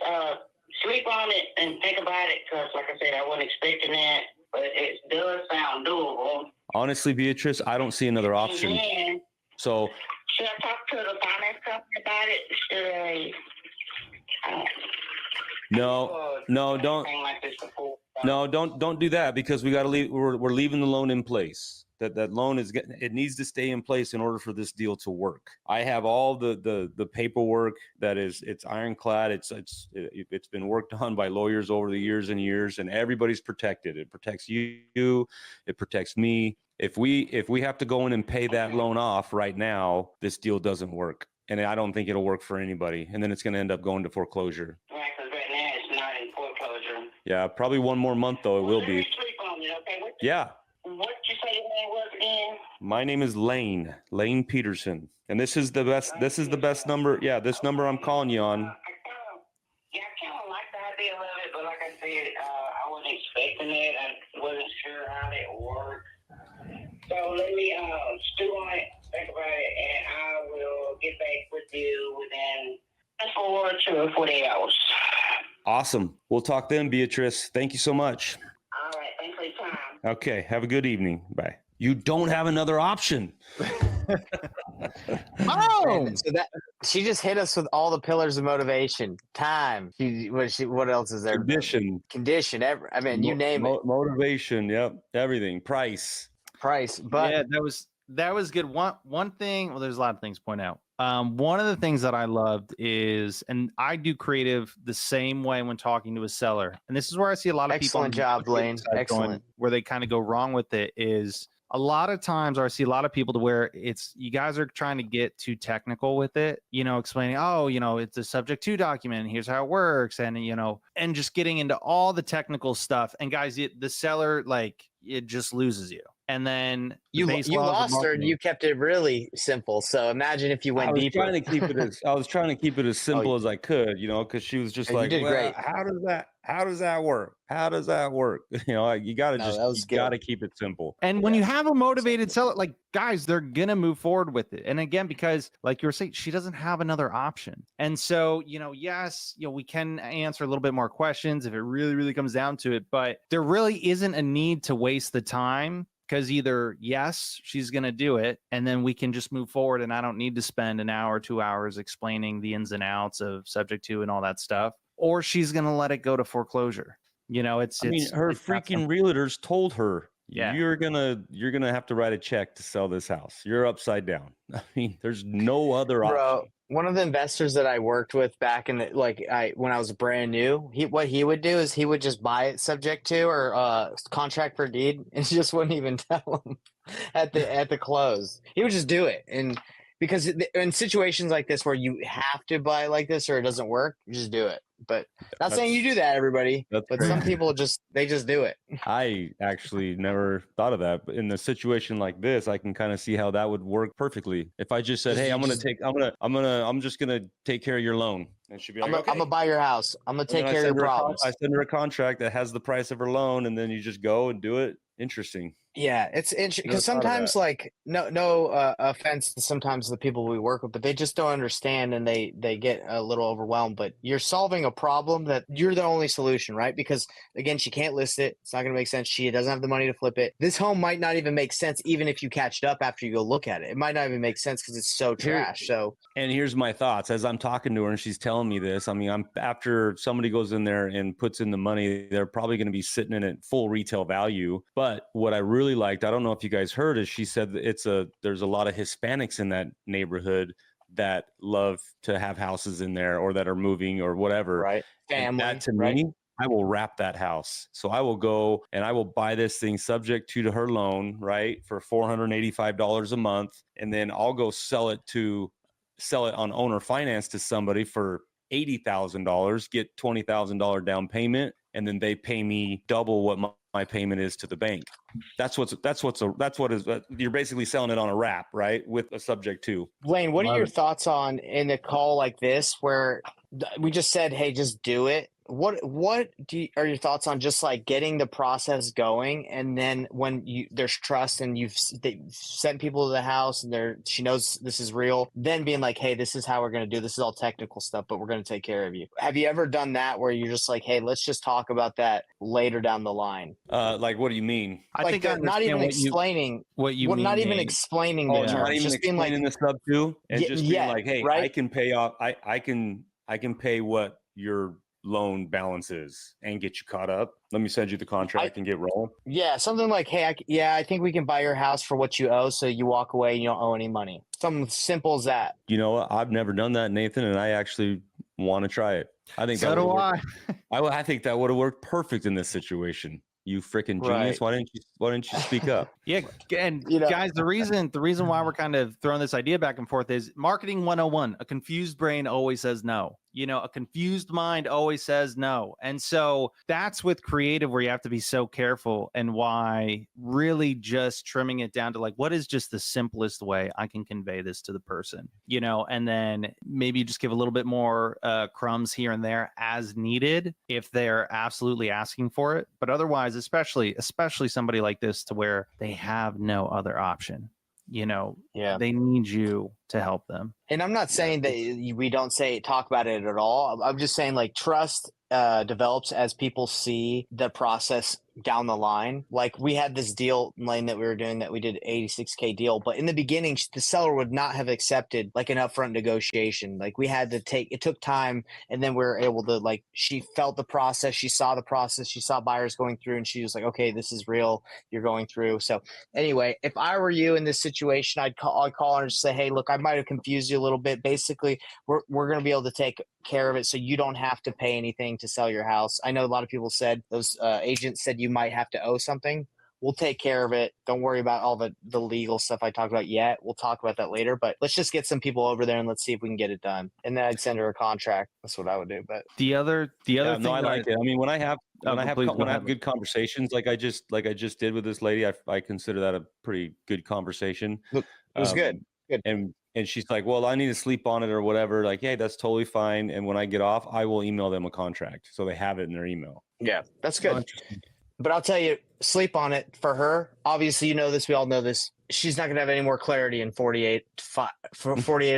sleep on it and think about it? Because, like I said, I wasn't expecting that, but it does sound doable. Honestly, Beatrice, I don't see another option. Then, So, should I talk to the finance company about it? Should I? Don't do that, because we got to leave. We're leaving the loan in place. That loan it needs to stay in place in order for this deal to work. I have all the paperwork it's ironclad. It's been worked on by lawyers over the years and years, and everybody's protected. It protects you. It protects me. If we have to go in and pay that loan off right now, this deal doesn't work. And I don't think it'll work for anybody. And then it's going to end up going to foreclosure. Right, because right now it's not in foreclosure. Yeah, probably one more month, though, it will be. Let me sleep on it, okay? Yeah. What you say your name was again? My name is Lane Peterson. And this is the best number. Yeah, this number I'm calling you on. I kind of like the idea of it, but like I said, I wasn't expecting it. I wasn't sure how that worked. So let me stew on it, think about it, and I will get back with you within 4 to 48 hours. Awesome. We'll talk then, Beatrice. Thank you so much. All right. Thanks for your time. Okay. Have a good evening. Bye. You don't have another option. Oh, so that she just hit us with all the pillars of motivation. Time. What else is there? Condition. You name it. Motivation. Yep. Everything. Price. But yeah, that was good. One thing. Well, there's a lot of things to point out. One of the things that I loved is, and I do creative the same way when talking to a seller, and this is where I see a lot of excellent people. Excellent job, Lane. Excellent. Where they kind of go wrong with it is a lot of times, or I see a lot of people to where it's you guys are trying to get too technical with it, explaining, it's a subject to document, and here's how it works, and and just getting into all the technical stuff. And guys, the seller, it just loses you. And then you lost her and you kept it really simple. So imagine if you went deeper. I was trying to keep it as simple as I could, because she was just like, great. How does that work? How does that work? You got to keep it simple. And when you have a motivated seller, guys, they're going to move forward with it. And again, because like you were saying, she doesn't have another option. And so, yes, we can answer a little bit more questions if it really, really comes down to it, but there really isn't a need to waste the time. Because either, yes, she's going to do it, and then we can just move forward, and I don't need to spend an hour, 2 hours explaining the ins and outs of subject to and all that stuff, or she's going to let it go to foreclosure. Her freaking realtors told her, Yeah. you're gonna have to write a check to sell this house. You're upside down. I mean, there's no other Bro, option. one of the investors that I worked with back in the, when I was brand new, what he would do is he would just buy it subject to or contract for deed and just wouldn't even tell him at the close. He would just do it. And because in situations like this where you have to buy like this or it doesn't work, you just do it. But not saying you do that, everybody, That's but crazy. some people just do it. I actually never thought of that, but in a situation like this, I can kind of see how that would work perfectly. If I just said, "Hey, I'm just gonna take care of your loan," and she'd be like, "Okay." I'm gonna buy your house. I'm gonna And take then care of your problems. I send her a contract that has the price of her loan, and then you just go and do it. Interesting. Yeah, it's interesting Never because thought of sometimes, that. like, no offense to sometimes the people we work with, but they just don't understand and they get a little overwhelmed. But you're solving a problem that you're the only solution, right? Because again, she can't list it. It's not going to make sense. She doesn't have the money to flip it. This home might not even make sense, even if you catch it up after you go look at it. It might not even make sense because it's so trash. So, And here's my thoughts as I'm talking to her and she's telling me this. I mean, I'm after somebody goes in there and puts in the money, they're probably going to be sitting in at full retail value. But what I really liked, I don't know if you guys heard, is she said that there's a lot of Hispanics in that neighborhood that love to have houses in there or that are moving or whatever. right, And family, that to right? me, I will wrap that house. So I will go and I will buy this thing subject to her loan, right, for $485 a month, and then I'll go sell it on owner finance to somebody for $80,000, get $20,000 down payment, and then they pay me double what my payment is to the bank. You're basically selling it on a wrap, right, with a subject to. Blaine, what are Love your it. thoughts on in a call like this where we just said, "Hey, just do it"? What are your thoughts on just like getting the process going, and then when there's trust and they sent people to the house and she knows this is real, then being like, "Hey, this is how we're going to do this. Is all technical stuff, but we're going to take care of you." Have you ever done that where you're just like, "Hey, let's just talk about that later down the line"? Like, what do you mean? I Like think I not even understand explaining what you mean. not even Nate. explaining Oh, the not terms, even just being like, explaining the sub to, and just being yeah, like, "Hey, right? I can pay off. I can pay what your loan balance is and get you caught up. Let me send you the contract and get rolling." Yeah, something like, "Hey, I think we can buy your house for what you owe, so you walk away and you don't owe any money." Something simple as that. You know what? I've never done that, Nathan, and I actually want to try it. I think So that do would I. work. I think that would have worked perfect in this situation. You freaking genius! Right. Why didn't you speak up? Yeah, and You know- guys, the reason why we're kind of throwing this idea back and forth is marketing 101. A confused brain always says no. You know, a confused mind always says no. And so that's with creative where you have to be so careful, and why really just trimming it down to like, what is just the simplest way I can convey this to the person, you know, and then maybe just give a little bit more crumbs here and there as needed if they're absolutely asking for it. But otherwise, especially somebody like this to where they have no other option, you know, Yeah. they need you to help them. And I'm not saying that we don't talk about it at all. I'm just saying like trust develops as people see the process down the line. Like we had this deal, Lane, that we were doing that we did $86K deal, but in the beginning, the seller would not have accepted like an upfront negotiation. Like we had to it took time, and then we were able to, like, she felt the process, she saw the process, she saw buyers going through, and she was like, "Okay, this is real. You're going through." So anyway, if I were you in this situation, I'd call her and just say, "Hey, look, I might have confused you a little bit. Basically, we're going to be able to take care of it so you don't have to pay anything to sell your house." I know a lot of people said, those agents said you might have to owe something. We'll take care of it. Don't worry about all the legal stuff I talked about yet. We'll talk about that later, but let's just get some people over there and let's see if we can get it done. And then I'd send her a contract. That's what I would do. But The other Yeah, thing no, I like it. I mean, when I have please go ahead. good conversations, like I just did with this lady, I consider that a pretty good conversation. Look, it was good. Good. And she's like, "Well, I need to sleep on it or whatever." Like, "Hey, that's totally fine." And when I get off, I will email them a contract so they have it in their emaal. Yeah, that's good. But I'll tell you, sleep on it for her. Obviously, you know this. We all know this. She's not going to have any more clarity in 48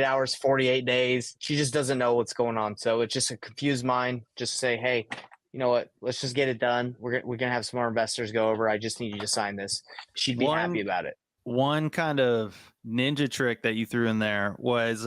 hours, 48 days. She just doesn't know what's going on. So it's just a confused mind. Just say, "Hey, you know what? Let's just get it done. We're going to have some more investors go over. I just need you to sign this." She'd be happy about it. One kind of ninja trick that you threw in there was,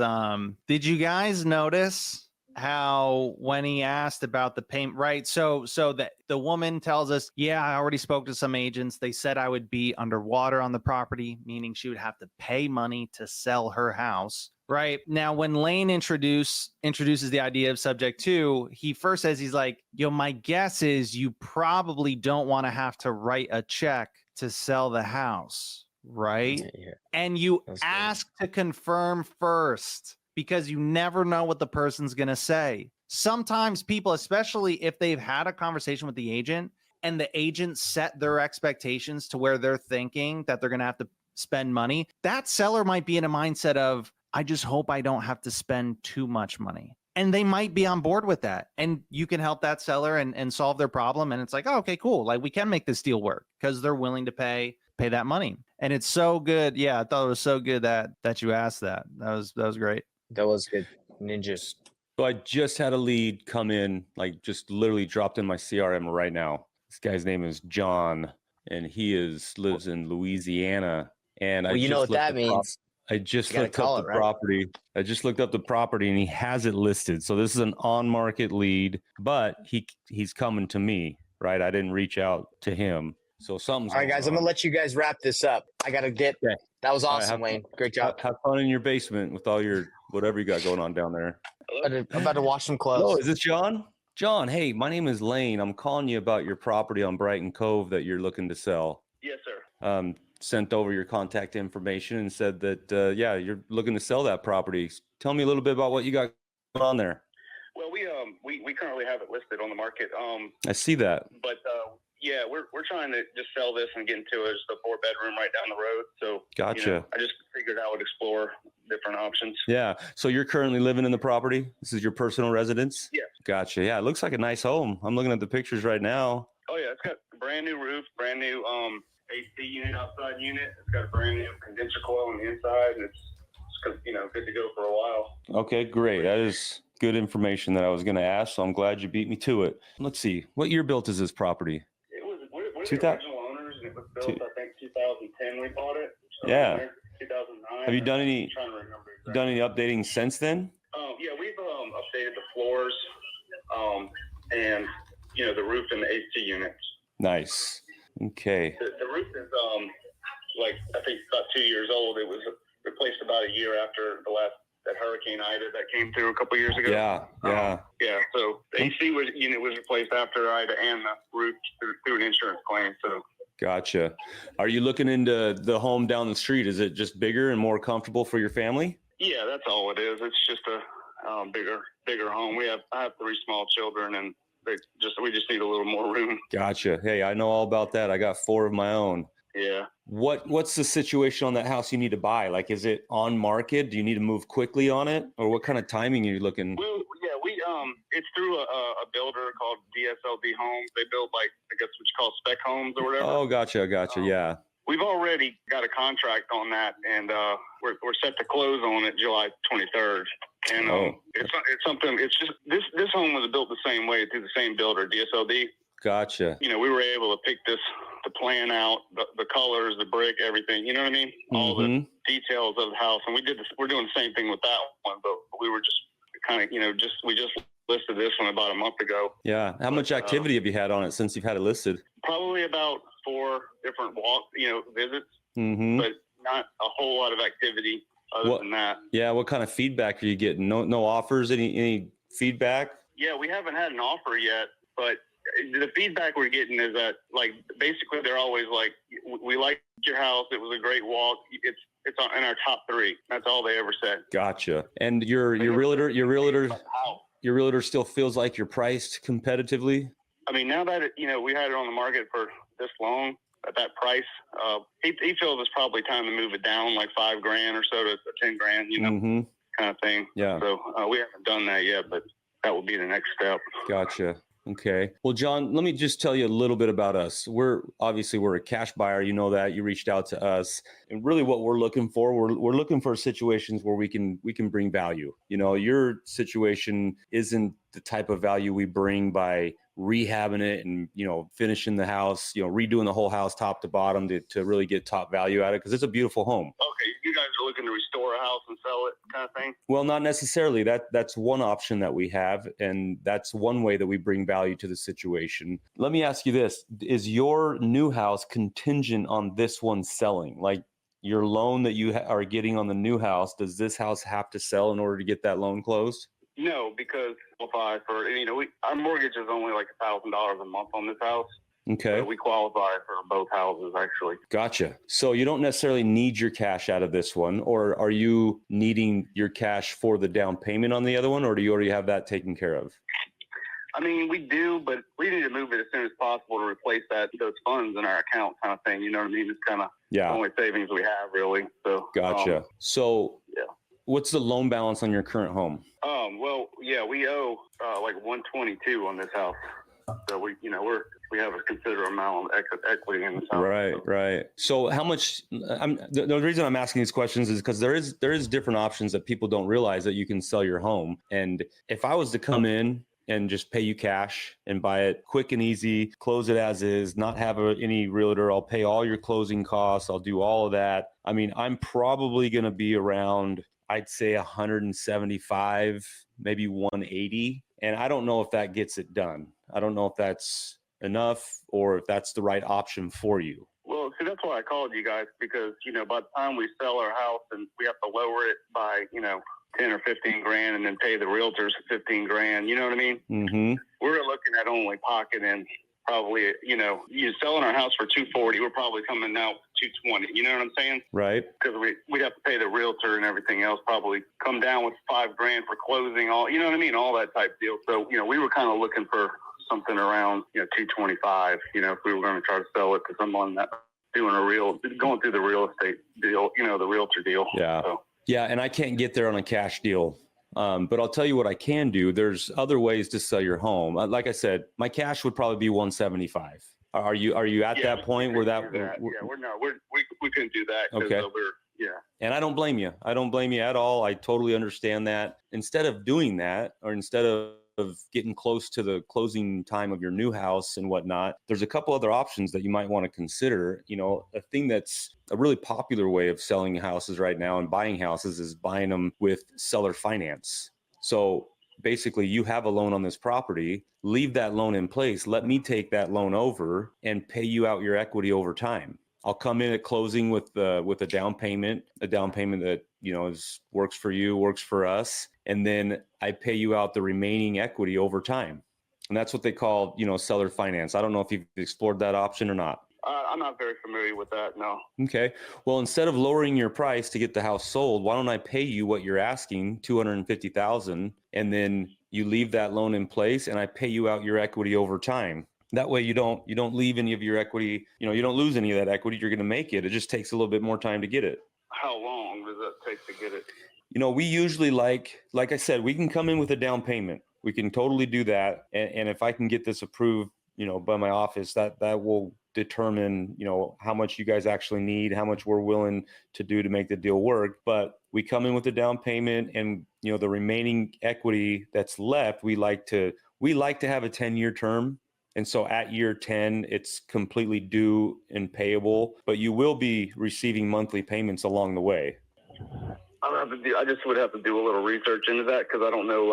did you guys notice how when he asked about the payment, right? So that the woman tells us, yeah, I already spoke to some agents. They said I would be underwater on the property, meaning she would have to pay money to sell her house. Right now, when Lane introduces the idea of subject to, he first says, he's like, yo, my guess is you probably don't want to have to write a check to sell the house, right? Yeah. And you That's good. ask to confirm first because you never know what the person's going to say. Sometimes people, especially if they've had a conversation with the agent and the agent set their expectations to where they're thinking that they're going to have to spend money, that seller might be in a mindset of, I just hope I don't have to spend too much money. And they might be on board with that. And you can help that seller and solve their problem. And it's like, oh, okay, cool. Like we can make this deal work because they're willing to pay that money. And it's so good. Yeah, I thought it was so good that you asked that. That was great. That was good. Ninjas. So I just had a lead come in, like just literally dropped in my CRM right now. This guy's name is John, and he lives in Louisiana. And Well, I you know what that means. I just You gotta looked call up the it, right? property. I just looked up the property, and he has it listed. So this is an on-market lead, but he's coming to me, right? I didn't reach out to him. So something's All right, guys, I'm going going to let you guys wrap this up. I got to get Okay. That was All right, awesome, Lane. Great job. Have fun in your basement with all your whatever you got going on down there. I'm about to wash some clothes. Hello, is this John? John, hey, my name is Lane. I'm calling you about your property on Brighton Cove that you're looking to sell. Yes, sir. Sent over your contact information and said that, yeah, you're looking to sell that property. Tell me a little bit about what you got going on there. Well, we currently have it listed on the market. I see that. But yeah, we're trying to just sell this and get into just a 4-bedroom right down the road. So Gotcha. I just figured I would explore different options. Yeah. So you're currently living in the property? This is your personal residence? Yes. Gotcha. Yeah, it looks like a nice home. I'm looking at the pictures right now. Oh yeah, it's got a brand new roof, brand new AC unit, outside unit. It's got a brand new condenser coil on the inside, and it's good to go for a while. Okay, great. That is good information that I was going to ask, so I'm glad you beat me to it. Let's see. What year built is this property? We're the 2000 original owners, and it was built, I think, 2010 we bought it. So Yeah. 2009. Have you done any I'm trying to remember exactly. done any updating since then? Yeah, we've updated the floors, and the roof and the AC units. Nice. Okay. The roof is I think about 2 years old. It was replaced about a year after that Hurricane Ida that came through a couple years ago. Yeah. Yeah. So the AC unit was replaced after Ida and the roof through an insurance claim. So. Gotcha. Are you looking into the home down the street? Is it just bigger and more comfortable for your family? Yeah, that's all it is. It's just a bigger home. I have 3 small children, and we just need a little more room. Gotcha. Hey, I know all about that. I got 4 of my own. Yeah. What's the situation on that house you need to buy? Like, is it on market? Do you need to move quickly on it, or what kind of timing are you looking? It's through a builder called DSLD Homes. They build what you call spec homes or whatever. Oh, gotcha. Yeah. We've already got a contract on that, and we're set to close on it July 23rd. And it's something. It's just this home was built the same way through the same builder, DSLD. Gotcha. We were able to pick the plan out, the colors, the brick, everything. You know what I mean? All the details of the house, and we did this. We're doing the same thing with that one, but we were just kind of we just listed this one about a month ago. Yeah. How much activity have you had on it since you've had it listed? Probably about 4 different visits, but not a whole lot of activity other than that. Yeah. What kind of feedback are you getting? No offers? Any feedback? Yeah, we haven't had an offer yet, but the feedback we're getting is that basically they're always like, we like your house. It was a great walk. It's in our top 3. That's all they ever said. Gotcha. And your realtor still feels like you're priced competitively? I mean, now that we had it on the market for this long at that price, he feels it's probably time to move it down like $5,000 or so to $10,000, kind of thing. Yeah. So we haven't done that yet, but that will be the next step. Gotcha. Okay. Well, John, let me just tell you a little bit about us. We're a cash buyer. You know that. You reached out to us, and really what we're looking for, we're looking for situations where we can bring value. Your situation isn't the type of value we bring by rehabbing it and, finishing the house, redoing the whole house top to bottom to really get top value out of it, because it's a beautiful home. Okay. You guys are looking looking to restore a house and sell it kind of thing? Well, not necessarily. That's one option that we have, and that's one way that we bring value to the situation. Let me ask you this. Is your new house contingent on this one selling? Like your loan that you are getting on the new house, does this house have to sell in order to get that loan closed? No, because qualify for, our mortgage is only like $1,000 a month on this house. Okay. So we qualify for both houses, actually. Gotcha. So you don't necessarily need your cash out of this one, or are you needing your cash for the down payment on the other one, or do you already have that taken care of? I mean, we do, but we need to move it as soon as possible to replace those funds in our account kind of thing. You know what I mean? It's kind of the only savings we have, really. So Gotcha. What's the loan balance on your current home? We owe like 122 on this house. So we have a considerable amount of equity in this house. Right. So how much? The reason I'm asking these questions is because there is different options that people don't realize that you can sell your home. And if I was to come in and just pay you cash and buy it quick and easy, close it as is, not have any realtor, I'll pay all your closing costs, I'll do all of that. I mean, I'm probably going to be around, I'd say 175, maybe 180. And I don't know if that gets it done. I don't know if that's enough or if that's the right option for you. Well, see, that's why I called you guys, because, by the time we sell our house and we have to lower it by, 10 or 15 grand and then pay the realtors 15 grand, you know what I mean? Mm-hmm. We're looking at only pocketing probably, you selling our house for 240, we're probably coming out 220. You know what I'm saying? Right. Because we'd have to pay the realtor and everything else, probably come down with $5 grand for closing, all, you know what I mean? All that type deal. So, we were kind of looking for something around, 225, if we were going to try to sell it to someone that going through the real estate deal, the realtor deal. Yeah. So. Yeah. And I can't get there on a cash deal. But I'll tell you what I can do. There's other ways to sell your home. Like I said, my cash would probably be 175. Are you at that point where that? We couldn't do that. Okay. And I don't blame you. I don't blame you at all. I totally understand that. Instead of doing that, or instead of getting close to the closing time of your new house and whatnot, there's a couple other options that you might want to consider. A thing that's a really popular way of selling houses right now and buying houses is buying them with seller finance. So basically you have a loan on this property, leave that loan in place, let me take that loan over and pay you out your equity over time. I'll come in at closing with a down payment that, works for you, works for us. And then I pay you out the remaining equity over time. And that's what they call, seller finance. I don't know if you've explored that option or not. I'm not very familiar with that, no. Okay. Well, instead of lowering your price to get the house sold, why don't I pay you what you're asking, $250,000, and then you leave that loan in place and I pay you out your equity over time. That way you don't leave any of your equity, you don't lose any of that equity. You're going to make it. It just takes a little bit more time to get it. How long does that take to get it? We usually like I said, we can come in with a down payment. We can totally do that. And if I can get this approved, by my office, that will determine, how much you guys actually need, how much we're willing to do to make the deal work. But we come in with a down payment and, the remaining equity that's left, we like to have a 10-year term. And so at year 10, it's completely due and payable, but you will be receiving monthly payments along the way. I just would have to do a little research into that, because I don't know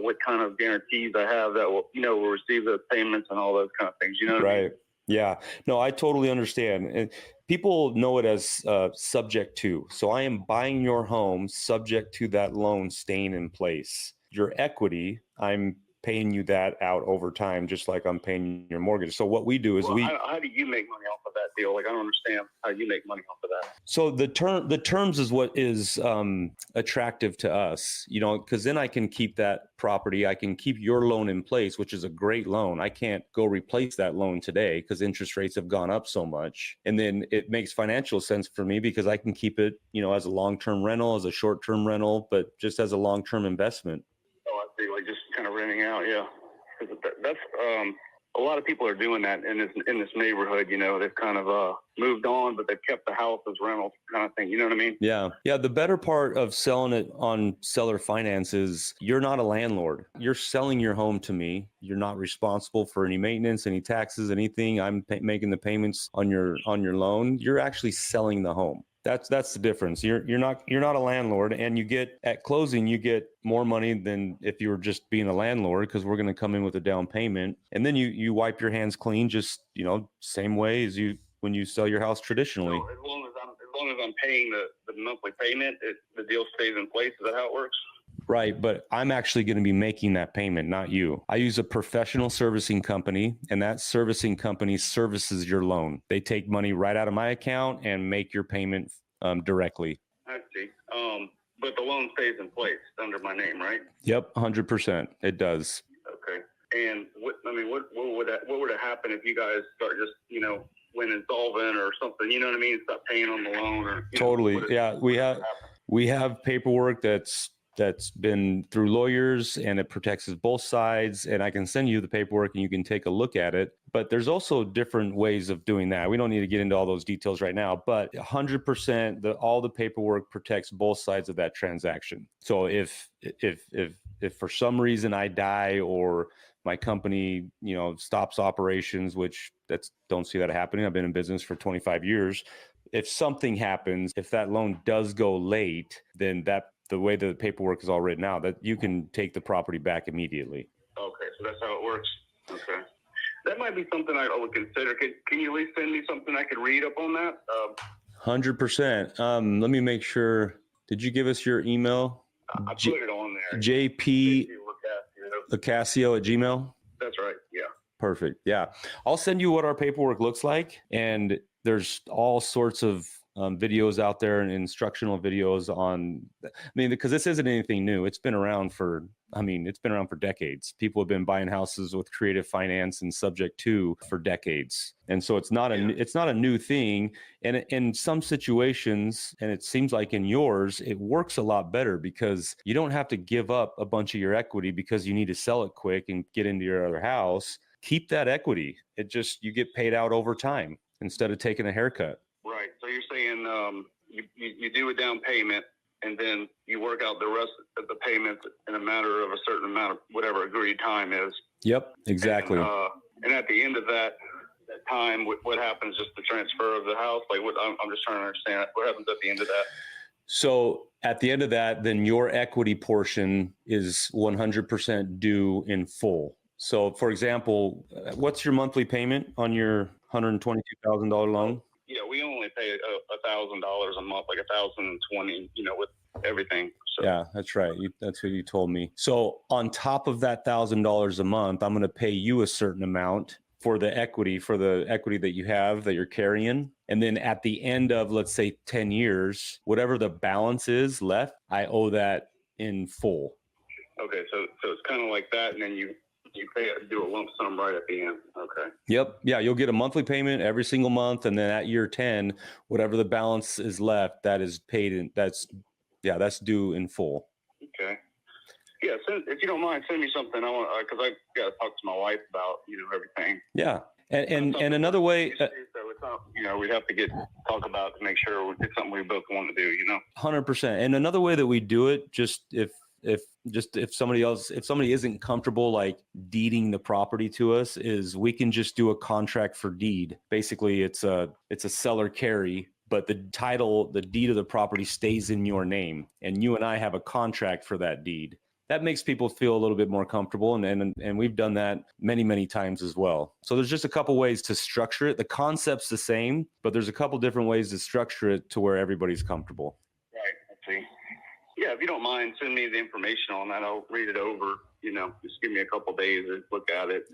what kind of guarantees I have that will receive those payments and all those kind of things. You know what I mean? Yeah. No, I totally understand. And people know it as subject to. So I am buying your home subject to that loan staying in place. Your equity, I'm paying you that out over time, just like I'm paying your mortgage. So what we do is how do you make money off of that deal? I don't understand how you make money off of that. So the terms is what is attractive to us, because then I can keep that property. I can keep your loan in place, which is a great loan. I can't go replace that loan today because interest rates have gone up so much. And then it makes financial sense for me because I can keep it, as a long-term rental, as a short-term rental, but just as a long-term investment. Like just kind of renting out, yeah. That's a lot of people are doing that in this neighborhood. They've kind of moved on, but they've kept the house as rental kind of thing. You know what I mean? Yeah. The better part of selling it on seller finance is you're not a landlord. You're selling your home to me. You're not responsible for any maintenance, any taxes, anything. I'm making the payments on your loan. You're actually selling the home. That's the difference. You're not a landlord, and you get at closing you get more money than if you were just being a landlord, because we're going to come in with a down payment, and then you wipe your hands clean, just same way as you when you sell your house traditionally. So as long as I'm paying the monthly payment, the deal stays in place. Is that how it works? Right, but I'm actually going to be making that payment, not you. I use a professional servicing company, and that servicing company services your loan. They take money right out of my account and make your payment directly. I see. But the loan stays in place under my name, right? Yep, 100%. It does. Okay. And what would have happened if you guys start just went insolvent or something? You know what I mean? Stop paying on the loan or totally. Yeah, we have paperwork that's been through lawyers, and it protects both sides, and I can send you the paperwork and you can take a look at it. But there's also different ways of doing that. We don't need to get into all those details right now, but 100% all the paperwork protects both sides of that transaction. So if for some reason I die or my company stops operations, which don't see that happening. I've been in business for 25 years. If something happens, if that loan does go late, then the way the paperwork is all written out, that you can take the property back immediately. Okay, so that's how it works. Okay. That might be something I would consider. Can you at least send me something I could read up on that? 100%. Let me make sure. Did you give us your email? I put it on there. JP Lacasio at Gmail? That's right, yeah. Perfect. Yeah. I'll send you what our paperwork looks like. And there's all sorts of videos out there and instructional videos because this isn't anything new. It's been around for decades. People have been buying houses with creative finance and subject to for decades. And so it's not a new thing. And in some situations, and it seems like in yours, it works a lot better because you don't have to give up a bunch of your equity because you need to sell it quick and get into your other house. Keep that equity. You get paid out over time instead of taking a haircut. Right. So you're saying you do a down payment and then you work out the rest of the payments in a matter of a certain amount of whatever agreed time is. Yep, exactly. And at the end of that time, what happens? Just the transfer of the house? I'm just trying to understand what happens at the end of that. So at the end of that, then your equity portion is 100% due in full. So for example, what's your monthly payment on your $122,000 loan? Yeah, we only pay $1,000 a month, like $1,020, with everything. So. Yeah, that's right. That's what you told me. So on top of that $1,000 a month, I'm going to pay you a certain amount for the equity that you have that you're carrying. And then at the end of, let's say 10 years, whatever the balance is left, I owe that in full. Okay. So it's kind of like that. And then you do a lump sum right at the end. Okay. Yep. Yeah. You'll get a monthly payment every single month. And then at year 10, whatever the balance is left, that is paid in, that's due in full. Okay. Yeah. If you don't mind, send me something. I want, cause I got to talk to my wife about, everything. Yeah. And another way, so it's not, we'd have to talk about to make sure it's something we both want to do, 100%. And another way that we do it, if somebody isn't comfortable like deeding the property to us, is we can just do a contract for deed. Basically it's a seller carry, but the deed of the property stays in your name, and you and I have a contract for that deed. That makes people feel a little bit more comfortable. And we've done that many, many times as well. So there's just a couple ways to structure it. The concept's the same, but there's a couple different ways to structure it to where everybody's comfortable. Right. I see. Yeah, if you don't mind, send me the information on that. I'll read it over, just give me a couple days to look at it.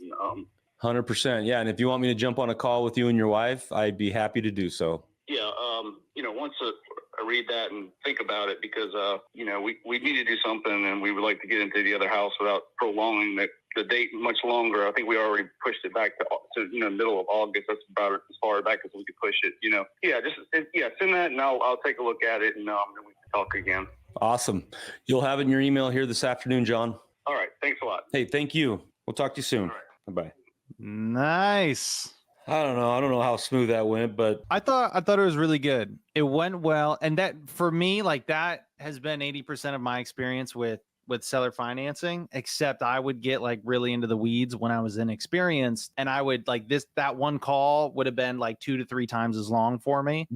100%. Yeah. And if you want me to jump on a call with you and your wife, I'd be happy to do so. Yeah. Once I read that and think about it, because, we need to do something, and we would like to get into the other house without prolonging the date much longer. I think we already pushed it back to middle of August. That's about as far back as we could push it, Yeah, send that and I'll take a look at it, and then we can talk again. Awesome. You'll have it in your email here this afternoon, John. All right. Thanks a lot. Hey, thank you. We'll talk to you soon. All right. Bye-bye. Nice. I don't know how smooth that went, but I thought it was really good. It went well. And that, for me, like, that has been 80% of my experience with with seller financing, except I would get like really into the weeds when I was inexperienced, and I would like that one call would have been like 2 to 3 times as long for me.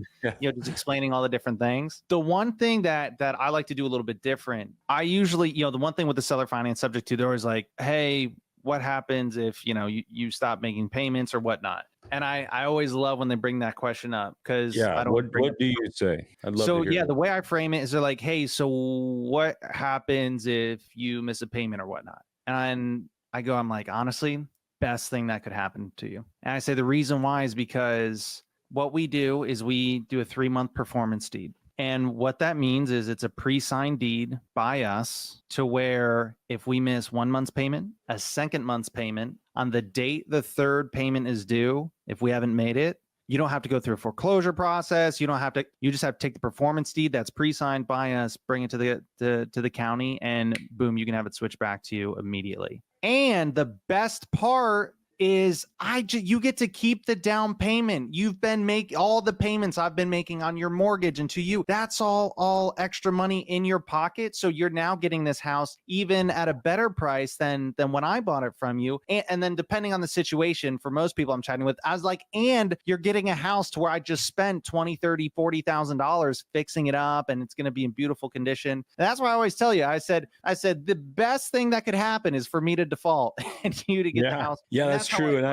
Just explaining all the different things. The one thing that I like to do a little bit different, I usually, the one thing with the seller finance subject to, they're always like, hey, what happens if you stop making payments or whatnot? And I always love when they bring that question up, because I don't. What do you say? I'd love to hear the way I frame it is they're like, hey, so what happens if you miss a payment or whatnot? And I'm like, honestly, best thing that could happen to you. And I say the reason why is because what we do is we do a 3-month performance deed. And what that means is it's a pre-signed deed by us to where if we miss 1 month's payment, a second month's payment, on the date the third payment is due, if we haven't made it, you don't have to go through a foreclosure process. You just have to take the performance deed that's pre-signed by us, bring it to the county, and boom, you can have it switched back to you immediately. And the best part is you get to keep the down payment. You've been making all the payments I've been making on your mortgage and to you. That's all extra money in your pocket. So you're now getting this house even at a better price than when I bought it from you. And then depending on the situation, for most people I'm chatting with, I was like, and you're getting a house to where I just spent $20, $30, $40,000 fixing it up, and it's going to be in beautiful condition. And that's why I always tell you, I said the best thing that could happen is for me to default and you to get the house. Yeah, that's true. And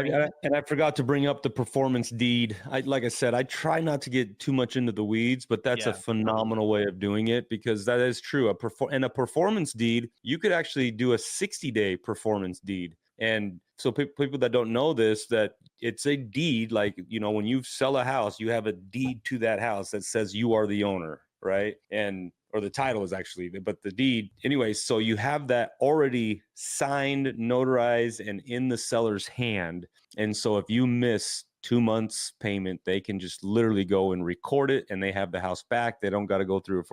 I forgot to bring up the performance deed. Like I said, I try not to get too much into the weeds, but that's a phenomenal way of doing it, because that is true. A performance deed, you could actually do a 60-day performance deed. And so people that don't know this, that it's a deed, like, when you sell a house, you have a deed to that house that says you are the owner, right? Or the title is actually, but the deed. Anyway, so you have that already signed, notarized, and in the seller's hand. And so if you miss 2 months payment, they can just literally go and record it, and they have the house back. They don't got to go through a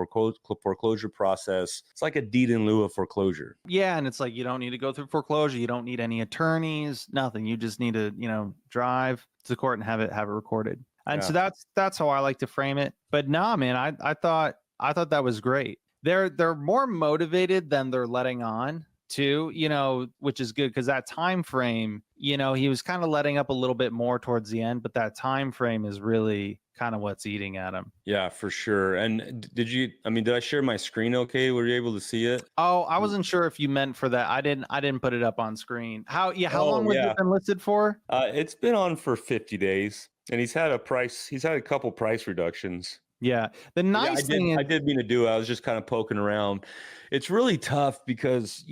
foreclosure process. It's like a deed in lieu of foreclosure. Yeah, and it's like you don't need to go through foreclosure. You don't need any attorneys, nothing. You just need to, drive to the court and have it recorded. And so that's how I like to frame it. But no, man, I thought that was great. They're more motivated than they're letting on too, which is good, because that time frame, he was kind of letting up a little bit more towards the end, but that time frame is really kind of what's eating at him. Yeah, for sure. And did I share my screen okay? Were you able to see it? Oh, I wasn't sure if you meant for that. I didn't put it up on screen. How long was it been listed for? It's been on for 50 days, and he's had a couple price reductions. Yeah. The nice thing I did mean to do it. I was just kind of poking around. It's really tough because,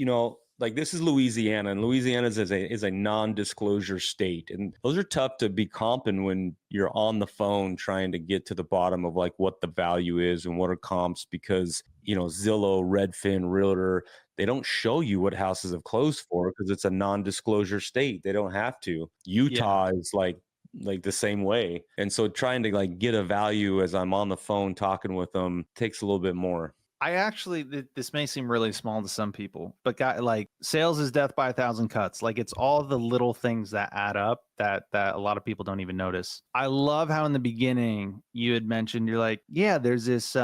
like, this is Louisiana, and Louisiana is a non-disclosure state. And those are tough to be comping when you're on the phone trying to get to the bottom of like what the value is and what are comps, because, Zillow, Redfin, Realtor, they don't show you what houses have closed for because it's a non-disclosure state. They don't have to. Utah is like the same way. And so trying to like get a value as I'm on the phone talking with them takes a little bit more. I actually, this may seem really small to some people, but like, sales is death by 1,000 cuts. Like, it's all the little things that add up that a lot of people don't even notice. I love how in the beginning you had mentioned, you're like, yeah, there's this,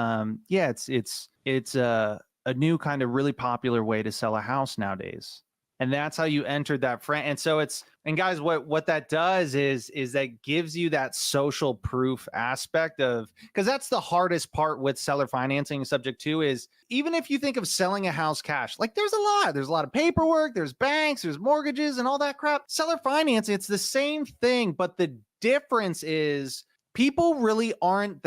it's a new kind of really popular way to sell a house nowadays. And that's how you entered that frame. And so and guys, what that does is that gives you that social proof aspect of, because that's the hardest part with seller financing subject to, is even if you think of selling a house cash, like there's a lot of paperwork, there's banks, there's mortgages and all that crap. Seller financing, it's the same thing, but the difference is people really aren't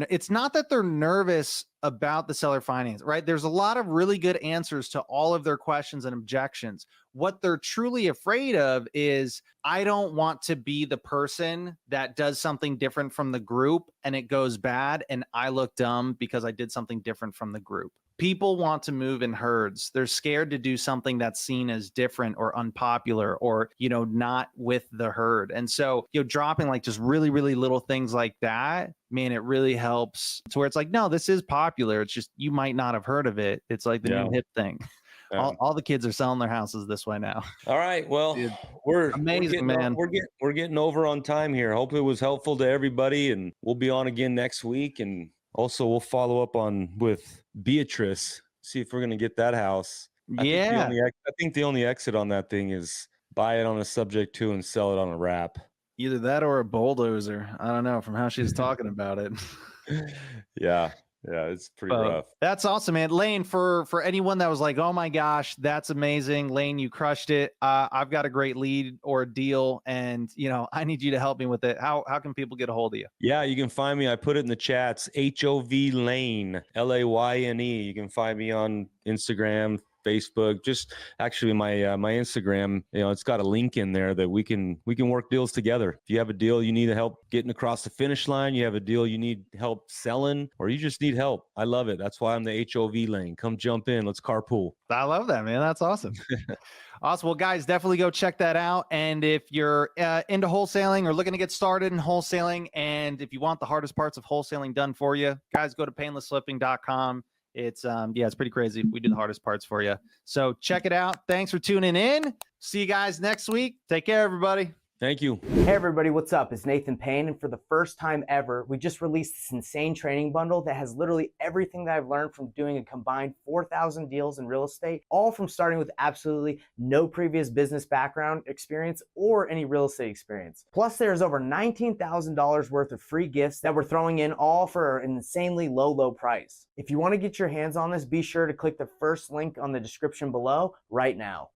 it's not that they're nervous about the seller finance, right? There's a lot of really good answers to all of their questions and objections. What they're truly afraid of is, I don't want to be the person that does something different from the group and it goes bad and I look dumb because I did something different from the group. People want to move in herds. They're scared to do something that's seen as different or unpopular or, not with the herd. And so, dropping like just really, really little things like that, man, it really helps to where it's like, no, this is popular. It's just, you might not have heard of it. It's like the new hip thing. Yeah. All the kids are selling their houses this way now. All right. Well, Dude, we're amazing, man. We're getting over on time here. Hope it was helpful to everybody, and we'll be on again next week. And also we'll follow up with Beatrice, see if we're going to get that house. Yeah. I think the only exit on that thing is buy it on a subject to and sell it on a wrap. Either that or a bulldozer. I don't know from how she's talking about it. Yeah. Yeah. It's pretty rough. That's awesome, man. Lane, for anyone that was like, oh my gosh, that's amazing. Lane, you crushed it. I've got a great lead or deal, and I need you to help me with it. How can people get a hold of you? Yeah, you can find me. I put it in the chats. HOV Lane, LAYNE. You can find me on Instagram, Facebook. Just actually my my Instagram, it's got a link in there that we can work deals together. If you have a deal you need help getting across the finish line, you have a deal you need help selling, or you just need help, I love it. That's why I'm the HOV Lane. Come jump in. Let's carpool. I love that, man. That's awesome. Awesome. Well, guys, definitely go check that out. And if you're into wholesaling or looking to get started in wholesaling, and if you want the hardest parts of wholesaling done for you, guys, go to painlessflipping.com. It's it's pretty crazy. We do the hardest parts for you. So check it out. Thanks for tuning in. See you guys next week. Take care, everybody. Thank you. Hey everybody, what's up? It's Nathan Payne, and for the first time ever, we just released this insane training bundle that has literally everything that I've learned from doing a combined 4,000 deals in real estate, all from starting with absolutely no previous business background experience or any real estate experience. Plus, there's over $19,000 worth of free gifts that we're throwing in, all for an insanely low price. If you want to get your hands on this, be sure to click the first link on the description below right now.